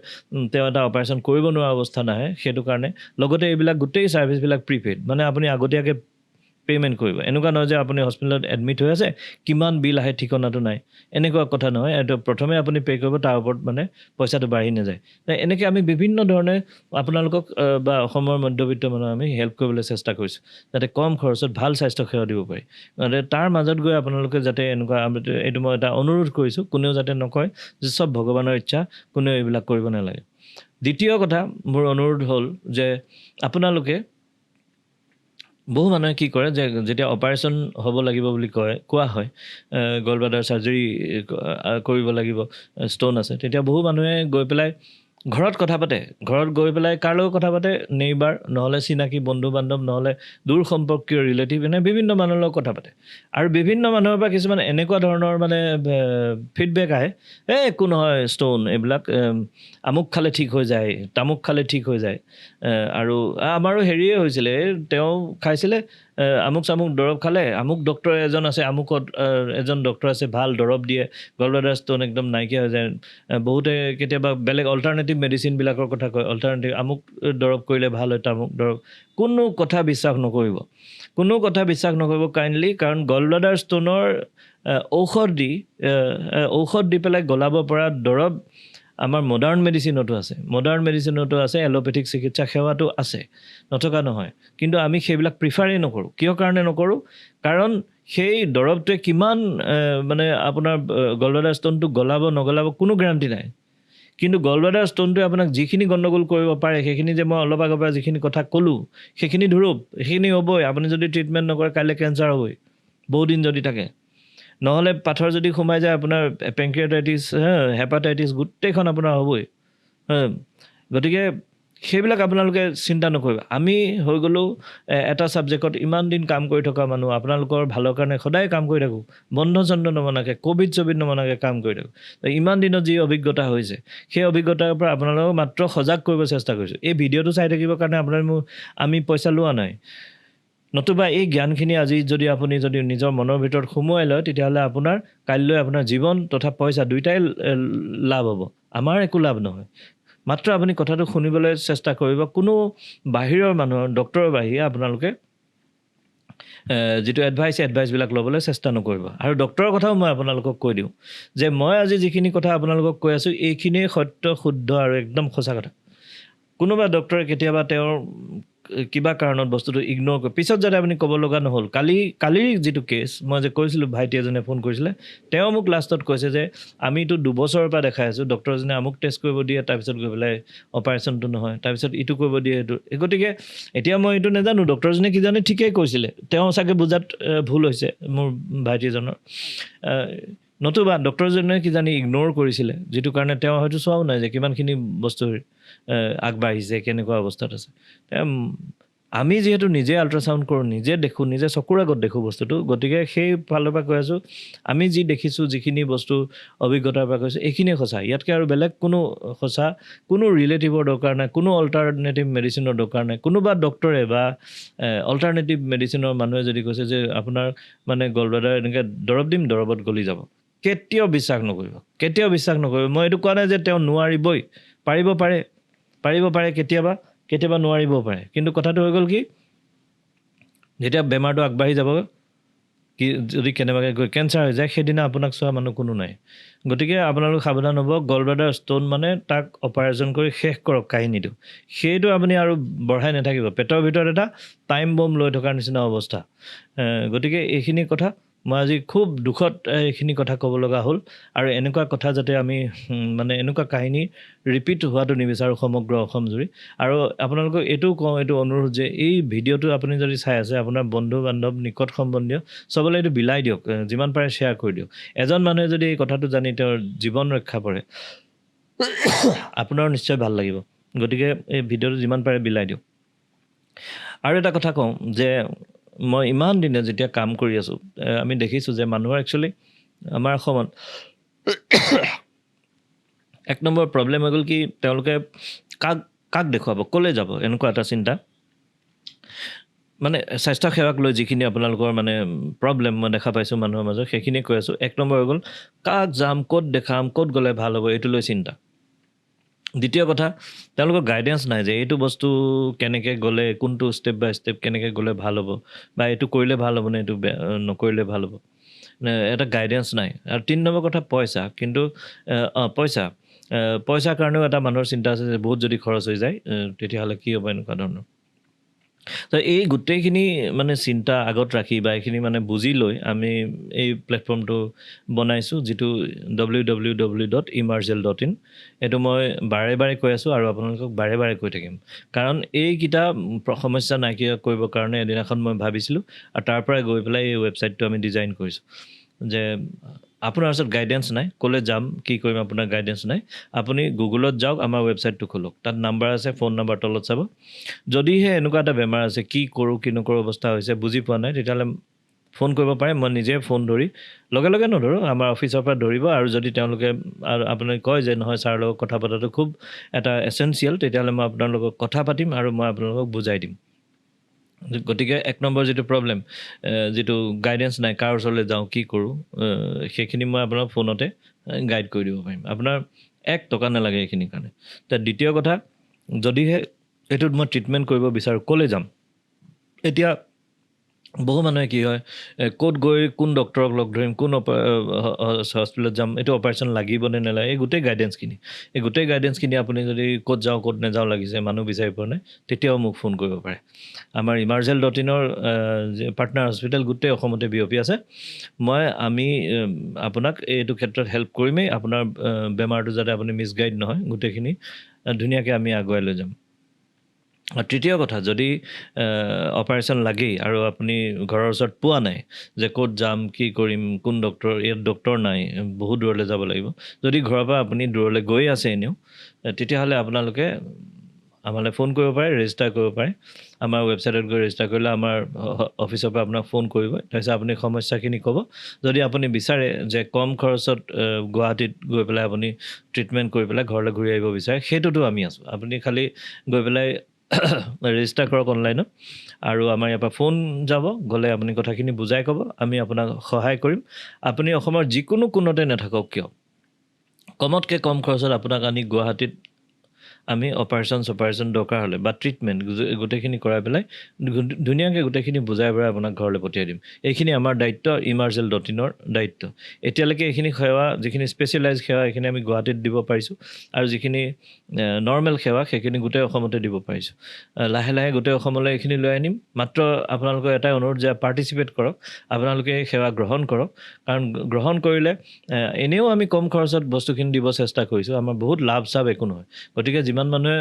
তেওঁ এটা অপাৰেশ্যন কৰিব নোৱাৰা অৱস্থা নাহে, সেইটো কাৰণে। লগতে এইবিলাক গোটেই ছাৰ্ভিচবিলাক প্ৰিপেইড, মানে আপুনি আগতীয়াকৈ পে'মেণ্ট কৰিব। এনেকুৱা নহয় যে আপুনি হস্পিটেলত এডমিট হৈ আছে, কিমান বিল আহে ঠিকনাটো নাই, এনেকুৱা কথা নহয়। এইটো প্ৰথমে আপুনি পে' কৰিব, তাৰ ওপৰত মানে পইচাটো বাঢ়ি নাযায়। এনেকৈ আমি বিভিন্ন ধৰণে আপোনালোকক বা অসমৰ মধ্যবিত্ত মানুহ আমি হেল্প কৰিবলৈ চেষ্টা কৰিছোঁ, যাতে কম খৰচত ভাল স্বাস্থ্যসেৱা দিব পাৰি। তাৰ মাজত গৈ আপোনালোকে যাতে এইটো মই এটা অনুৰোধ কৰিছোঁ, কোনেও যাতে নকয় যে চব ভগৱানৰ ইচ্ছা, কোনেও এইবিলাক কৰিব নালাগে। দ্বিতীয় কথা মোৰ অনুৰোধ হ'ল যে আপোনালোকে, বহু মানুহে কি কৰে যে যেতিয়া অপাৰেশ্যন হ'ব লাগিব বুলি কোৱা হয়, গলব্লাডাৰ চাৰ্জাৰী কৰিব লাগিব, ষ্ট'ন আছে, তেতিয়া বহু মানুহে গৈ পেলাই ঘৰত কথা পাতে। ঘৰত গৈ পেলাই কাৰ লগত কথা পাতে? নেইবাৰ, নহ'লে চিনাকি বন্ধু বান্ধৱ, নহ'লে দূৰ সম্পৰ্কীয় ৰিলেটিভ, বিভিন্ন মানুহৰ লগত কথা পাতে। আৰু বিভিন্ন মানুহৰ পৰা কিছুমান এনেকুৱা ধৰণৰ মানে ফিডবেক আহে, একো নহয় ষ্ট'ন, এইবিলাক আমুক খালে ঠিক হৈ যায়, তামুক খালে ঠিক হৈ যায়। আৰু আমাৰো হেৰিয়ে হৈছিলে, তেওঁ খাইছিলে আমুক চামুক দৰৱ খালে, আমুক ডক্তৰ এজন আছে, আমুকত এজন ডক্তৰ আছে, ভাল দৰৱ দিয়ে, গলব্লাডাৰ ষ্ট'ন একদম নাইকিয়া হৈ যায়। বহুতে কেতিয়াবা বেলেগ অল্টাৰনেটিভ মেডিচিনবিলাকৰ কথা কয়, অল্টাৰনেটিভ আমুক দৰৱ কৰিলে ভাল হয়, তামুক দৰৱ। কোনো কথা বিশ্বাস নকৰিব, কাইণ্ডলি। কাৰণ গলব্লাডাৰ ষ্ট'নৰ ঔষধ দি পেলাই গলাব পৰা দৰৱ আমাৰ মডাৰ্ণ মেডিচিনতো আছে, এলোপেথিক চিকিৎসা সেৱাটো আছে, নথকা নহয়। কিন্তু আমি সেইবিলাক প্ৰিফাৰেই নকৰোঁ। কিয় কাৰণে নকৰোঁ? কাৰণ সেই দৰৱটোৱে কিমান মানে আপোনাৰ গলব্লাডাৰ ষ্ট'নটো গলাব নগলাব কোনো গেৰাণ্টি নাই। কিন্তু গলব্লাডাৰ ষ্ট'নটোৱে আপোনাক যিখিনি গণ্ডগোল কৰিব পাৰে, সেইখিনি যে মই অলপ আগৰ পৰা যিখিনি কথা ক'লোঁ, সেইখিনি সেইখিনি হ'বই। আপুনি যদি ট্ৰিটমেণ্ট নকৰে, কাইলৈ কেঞ্চাৰ হ'বই, বহুদিন যদি থাকে। নহ'লে পাথৰ যদি সোমাই যায়, আপোনাৰ পেংক্ৰিয়াটাইটিছ, হেপাটাইটিছ গোটেইখন আপোনাৰ হ'বই। গতিকে সেইবিলাক আপোনালোকে চিন্তা নকৰিব। আমি হৈ গ'লোঁ এটা ছাবজেক্টত ইমান দিন কাম কৰি থকা মানুহ, আপোনালোকৰ ভালৰ কাৰণে সদায় কাম কৰি থাকোঁ, বন্ধ চন্ধ নমনাকৈ, ক'ভিড নমনাকৈ কাম কৰি থাকোঁ। ইমান দিনত যি অভিজ্ঞতা হৈছে, সেই অভিজ্ঞতাৰ পৰা আপোনালোকক মাত্ৰ সজাগ কৰিব চেষ্টা কৰিছোঁ। এই ভিডিঅ'টো চাই থাকিবৰ কাৰণে আমি পইচা লোৱা নাই। নতুবা এই জ্ঞানখিনি আজি যদি আপুনি নিজৰ মনৰ ভিতৰত সোমোৱাই লয়, তেতিয়াহ'লে কাইলৈ আপোনাৰ জীৱন তথা পইচা দুয়োটাই লাভ হ'ব, আমাৰ একো লাভ নহয়। মাত্ৰ আপুনি কথাটো শুনিবলৈ চেষ্টা কৰিব। কোনো বাহিৰৰ মানুহৰ, ডক্টৰৰ বাহিৰে আপোনালোকে যিটো এডভাইচবিলাক ল'বলৈ চেষ্টা নকৰিব। আৰু ডক্টৰৰ কথাও মই আপোনালোকক কৈ দিওঁ যে মই আজি যিখিনি কথা আপোনালোকক কৈ আছোঁ, এইখিনিয়ে সত্য, শুদ্ধ আৰু একদম সঁচা কথা। কোনোবা ডক্টৰে কেতিয়াবা তেওঁৰ কিবা কাৰণত বস্তুটো ইগন'ৰ কৰে, পিছত যাতে আপুনি ক'ব লগা নহ'ল। কালিৰ যিটো কেছ মই যে কৈছিলোঁ, ভাইটি এজনে ফোন কৰিছিলে, তেওঁ মোক লাষ্টত কৈছে যে আমিতো 2 বছৰৰ পৰা দেখাই আছোঁ, ডক্টৰজনে আমুক টেষ্ট কৰিব দিয়ে, তাৰপিছত গৈ পেলাই অপাৰেশ্যনটো নহয়, তাৰপিছত ইটো কৰিব দিয়ে সেইটো। গতিকে এতিয়া মই এইটো নাজানো ডক্টৰজনে কি জানে, ঠিকেই কৈছিলে, তেওঁ চাগে বুজাত ভুল হৈছে মোৰ ভাইটিজনৰ, নতুবা ডক্টৰজনে কি জানি ইগন'ৰ কৰিছিলে, যিটো কাৰণে তেওঁ হয়তো চোৱাও নাই যে কিমানখিনি বস্তু আগবাঢ়িছে, কেনেকুৱা অৱস্থাত আছে। আমি যিহেতু নিজে আল্ট্ৰাচাউণ্ড কৰোঁ, নিজে দেখোঁ, নিজে চকুৰ আগত দেখোঁ বস্তুটো, গতিকে সেই ফালৰ পৰা কৈ আছোঁ, আমি যি দেখিছোঁ, যিখিনি বস্তু অভিজ্ঞতাৰ পৰা কৈছোঁ, এইখিনিয়ে সঁচা। ইয়াতকৈ আৰু বেলেগ কোনো সঁচা, কোনো ৰিলেটিভৰ দৰকাৰ নাই, কোনো অল্টাৰনেটিভ মেডিচিনৰ দৰকাৰ নাই। কোনোবা ডক্টৰে বা অল্টাৰনেটিভ মেডিচিনৰ মানুহে যদি কৈছে যে আপোনাৰ মানে গলব্লাডাৰ এনেকৈ দৰৱ দিম, দৰৱত গলি যাব, কেতিয়াও বিশ্বাস নকৰিব, কেতিয়াও বিশ্বাস নকৰিব। মই এইটো কোৱা নাই যে তেওঁ নোৱাৰিবই, পাৰিব পাৰে কেতিয়াবা নোৱাৰিবও পাৰে। কিন্তু কথাটো হৈ গ'ল কি, যেতিয়া বেমাৰটো আগবাঢ়ি যাব, কি যদি কেনেবাকৈ গৈ কেঞ্চাৰ হৈ যায়, সেইদিনা আপোনাক চোৱা মানুহ কোনো নাই। গতিকে আপোনালোক সাৱধান হ'ব, গলব্লাডাৰ ষ্ট'ন মানে তাক অপাৰেশ্যন কৰি শেষ কৰক কাহিনীটো। সেইটো আপুনি আৰু বঢ়াই নাথাকিব, পেটৰ ভিতৰত এটা টাইম বম লৈ থকাৰ নিচিনা অৱস্থা। গতিকে এইখিনি কথা মই আজি খুব দুখত এইখিনি কথা ক'ব লগা হ'ল। আৰু এনেকুৱা কথা যাতে আমি মানে এনেকুৱা কাহিনী ৰিপিট হোৱাটো নিবিচাৰোঁ সমগ্ৰ অসম জুৰি। আৰু আপোনালোকক এইটোও কওঁ, এইটো অনুৰোধ যে এই ভিডিঅ'টো আপুনি যদি চাই আছে, আপোনাৰ বন্ধু বান্ধৱ, নিকট সম্বন্ধীয় চবলৈ এইটো বিলাই দিয়ক, যিমান পাৰে শ্বেয়াৰ কৰি দিয়ক। এজন মানুহে যদি এই কথাটো জানি তেওঁৰ জীৱন ৰক্ষা কৰে, আপোনাৰ নিশ্চয় ভাল লাগিব। গতিকে এই ভিডিঅ'টো যিমান পাৰে বিলাই দিয়ক। আৰু এটা কথা কওঁ যে মই ইমান দিনে যেতিয়া কাম কৰি আছোঁ, আমি দেখিছোঁ যে মানুহৰ একচুৱেলি আমাৰ অসমত 1 নম্বৰ প্ৰব্লেম হৈ গ'ল কি, তেওঁলোকে কাক দেখুৱাব, ক'লৈ যাব, এনেকুৱা এটা চিন্তা। মানে স্বাস্থ্যসেৱাক লৈ যিখিনি আপোনালোকৰ মানে প্ৰব্লেম মই দেখা পাইছোঁ মানুহৰ মাজত, সেইখিনিয়ে কৈ আছোঁ। 1 নম্বৰ হৈ গ'ল কাক যাম, ক'ত দেখাম, ক'ত গ'লে ভাল হ'ব, এইটো লৈ চিন্তা। দ্বিতীয় কথা, তেওঁলোকৰ গাইডেঞ্চ নাই যে এইটো বস্তু কেনেকৈ গ'লে, কোনটো ষ্টেপ বাই ষ্টেপ কেনেকৈ গ'লে ভাল হ'ব, বা এইটো কৰিলে ভাল হ'ব নে এইটো নকৰিলে ভাল হ'ব, এটা গাইডেঞ্চ নাই। আৰু 3 নম্বৰ কথা পইচা। কিন্তু পইচাৰ কাৰণেও এটা মানুহৰ চিন্তা আছে যে বহুত যদি খৰচ হৈ যায় তেতিয়াহ'লে কি হ'ব, এনেকুৱা ধৰণৰ। তো এই গোটেইখিনি মানে চিন্তা আগত ৰাখি বা এইখিনি মানে বুজি লৈ আমি এই প্লেটফৰ্মটো বনাইছোঁ, যিটো www.emergel.in। এইটো মই বাৰে বাৰে কৈ আছোঁ আৰু আপোনালোকক বাৰে বাৰে কৈ থাকিম, কাৰণ এইকেইটা সমস্যা নাইকিয়া কৰিবৰ কাৰণে এদিনাখন মই ভাবিছিলোঁ, আৰু তাৰ পৰাই গৈ পেলাই এই ৱেবছাইটটো আমি ডিজাইন কৰিছোঁ। যে আপোনাৰ ওচৰত গাইডেঞ্চ নাই, ক'লৈ যাম, কি কৰিম, আপোনাৰ গাইডেঞ্চ নাই, আপুনি গুগলত যাওক, আমাৰ ৱেবছাইটটো খোলক, তাত নাম্বাৰ আছে, ফোন নাম্বাৰ তলত চাব। যদিহে এনেকুৱা এটা বেমাৰ আছে, কি কৰোঁ কি নকৰোঁ অৱস্থা হৈছে, বুজি পোৱা নাই, তেতিয়াহ'লে ফোন কৰিব পাৰে। মই নিজে ফোন ধৰি, লগে লগে নধৰোঁ, আমাৰ অফিচৰ পৰা ধৰিব। আৰু যদি তেওঁলোকে আৰু আপুনি কয় যে নহয় ছাৰৰ লগত কথা পতাটো খুব এটা এচেঞ্চিয়েল, তেতিয়াহ'লে মই আপোনাৰ লগত কথা পাতিম আৰু মই আপোনালোকক বুজাই দিম। গতিকে 1 নম্বৰ যিটো প্ৰব্লেম, যিটো গাইডেঞ্চ নাই, কাৰ ওচৰলৈ যাওঁ, কি কৰোঁ, সেইখিনি মই আপোনাৰ ফোনতে গাইড কৰি দিব পাৰিম। আপোনাৰ 1 টকা নালাগে এইখিনিৰ কাৰণে। দ্বিতীয় কথা, যদিহে এইটোত মই ট্ৰিটমেণ্ট কৰিব বিচাৰোঁ, ক'লৈ যাম। এতিয়া বহু মানুহে কি হয়, ক'ত গৈ কোন ডক্টৰক লগ ধৰিম, কোন হস্পিটেলত যাম, এইটো অপাৰেশ্যন লাগিব নে নালাগে, এই গোটেই গাইডেঞ্চখিনি আপুনি যদি ক'ত যাওঁ ক'ত নাযাওঁ লাগিছে, মানুহ বিচাৰি পোৱা নাই, তেতিয়াও মোক ফোন কৰিব পাৰে। আমাৰ emergel.in-ৰ পাৰ্টনাৰ হস্পিটেল গোটেই অসমতে বিয়পি আছে। আমি আপোনাক এইটো ক্ষেত্ৰত হেল্প কৰিমেই, আপোনাৰ বেমাৰটো যাতে আপুনি মিছগাইড নহয়, গোটেইখিনি ধুনীয়াকৈ আমি আগুৱাই লৈ যাম। আৰু তৃতীয় কথা, যদি অপাৰেশ্যন লাগেই আৰু আপুনি ঘৰৰ ওচৰত পোৱা নাই যে ক'ত যাম, কি কৰিম, কোন ডক্টৰ, ইয়াত ডক্টৰ নাই, বহুত দূৰলৈ যাব লাগিব, যদি ঘৰৰ পৰা আপুনি দূৰলৈ গৈ আছে এনেও, তেতিয়াহ'লে আপোনালোকে আমালৈ ফোন কৰিব পাৰে, ৰেজিষ্টাৰ কৰিব পাৰে। আমাৰ ৱেবছাইটত গৈ ৰেজিষ্টাৰ কৰিলে আমাৰ অফিচৰ পৰা আপোনাক ফোন কৰিব, তাৰপিছত আপুনি সমস্যাখিনি ক'ব। যদি আপুনি বিচাৰে যে কম খৰচত গুৱাহাটীত গৈ পেলাই আপুনি ট্ৰিটমেণ্ট কৰি পেলাই ঘৰলৈ ঘূৰি আহিব বিচাৰে, সেইটোতো আমি আছোঁ। আপুনি খালি গৈ পেলাই ৰেজিষ্টাৰ কৰক অনলাইনত, আৰু আমাৰ ইয়াৰ পৰা ফোন যাব, গ'লে আপুনি কথাখিনি বুজাই ক'ব, আমি আপোনাক সহায় কৰিম। আপুনি অসমৰ যিকোনো কোণতে নাথাকক কিয়, কমতকৈ কম খৰচত আপোনাক আনি গুৱাহাটীত আমি অপাৰেশ্যন দৰকাৰ হ'লে বা ট্ৰিটমেণ্ট গোটেইখিনি কৰাই পেলাই ধুনীয়াকৈ গোটেইখিনি বুজাই বৰাই আপোনাক ঘৰলৈ পঠিয়াই দিম। এইখিনি আমাৰ দায়িত্ব, emergel.in-ৰ দায়িত্ব। এতিয়ালৈকে এইখিনি সেৱা, যিখিনি স্পেচিয়েলাইজ সেৱা, এইখিনি আমি গুৱাহাটীত দিব পাৰিছোঁ, আৰু যিখিনি নৰ্মেল সেৱা সেইখিনি গোটেই অসমতে দিব পাৰিছোঁ। লাহে লাহে গোটেই অসমলৈ এইখিনি লৈ আনিম। মাত্ৰ আপোনালোকৰ এটাই অনুৰোধ যে পাৰ্টিচিপেট কৰক, আপোনালোকে এই সেৱা গ্ৰহণ কৰক, কাৰণ গ্ৰহণ কৰিলে এনেও আমি কম খৰচত বস্তুখিনি দিব চেষ্টা কৰিছোঁ, আমাৰ বহুত লাভ চাভ একো নহয়। গতিকে যিমান মানুহে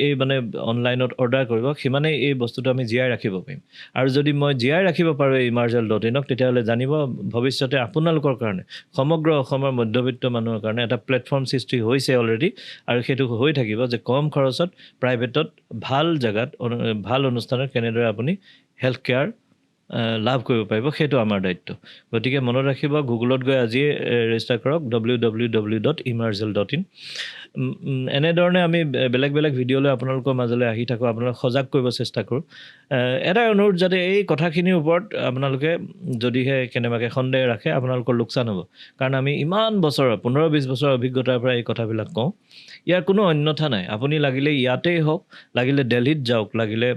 এই মানে অনলাইনত অৰ্ডাৰ কৰিব, সিমানেই এই বস্তুটো আমি জীয়াই ৰাখিব পাৰিম। আৰু যদি মই জীয়াই ৰাখিব পাৰোঁ এই emergel.in-ক, তেতিয়াহ'লে জানিব ভৱিষ্যতে আপোনালোকৰ কাৰণে, সমগ্ৰ অসমৰ মধ্যবিত্ত মানুহৰ কাৰণে এটা প্লেটফৰ্ম সৃষ্টি হৈছে অলৰেডি, আৰু সেইটো হৈ থাকিব যে কম খৰচত প্ৰাইভেটত ভাল জেগাত ভাল অনুষ্ঠানত কেনেদৰে আপুনি হেল্থ কেয়াৰ লাভ কৰিব পাৰিব, সেইটো আমাৰ দায়িত্ব। গতিকে মনত ৰাখিব, গুগলত গৈ আজিয়ে ৰেজিষ্টাৰ কৰক www.emergel.in। এনেধৰণে আমি বেলেগ বেলেগ ভিডিঅ'লৈ আপোনালোকৰ মাজলৈ আহি থাকোঁ, আপোনালোক সজাগ কৰিব চেষ্টা কৰোঁ। এটাই অনুৰোধ, যাতে এই কথাখিনিৰ ওপৰত আপোনালোকে যদিহে কেনেবাকৈ সন্দেহ ৰাখে, আপোনালোকৰ লোকচান হ'ব। কাৰণ আমি ইমান বছৰৰ 15-20 বছৰৰ অভিজ্ঞতাৰ পৰা এই কথাবিলাক কওঁ। ইয়াৰ কোনো অন্যথা নাই। আপুনি লাগিলে ইয়াতেই হওক, লাগিলে দিল্লীত যাওক, লাগিলে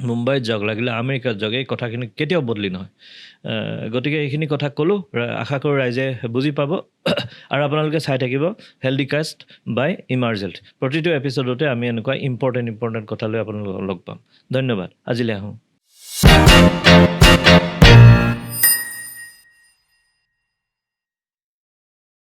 মুম্বাইত যাওক, লাগিলে আমেৰিকাত যাওক, এই কথাখিনি কেতিয়াও বদলি নহয়। গতিকে এইখিনি কথা ক'লোঁ, আশা কৰোঁ ৰাইজে বুজি পাব। আৰু আপোনালোকে চাই থাকিব হেল্ডিকাষ্ট বাই emergel। প্ৰতিটো এপিছ'ডতে আমি এনেকুৱা ইম্পৰ্টেণ্ট কথা লৈ আপোনালোকক লগ পাম। ধন্যবাদ। আজিলৈ আহোঁ।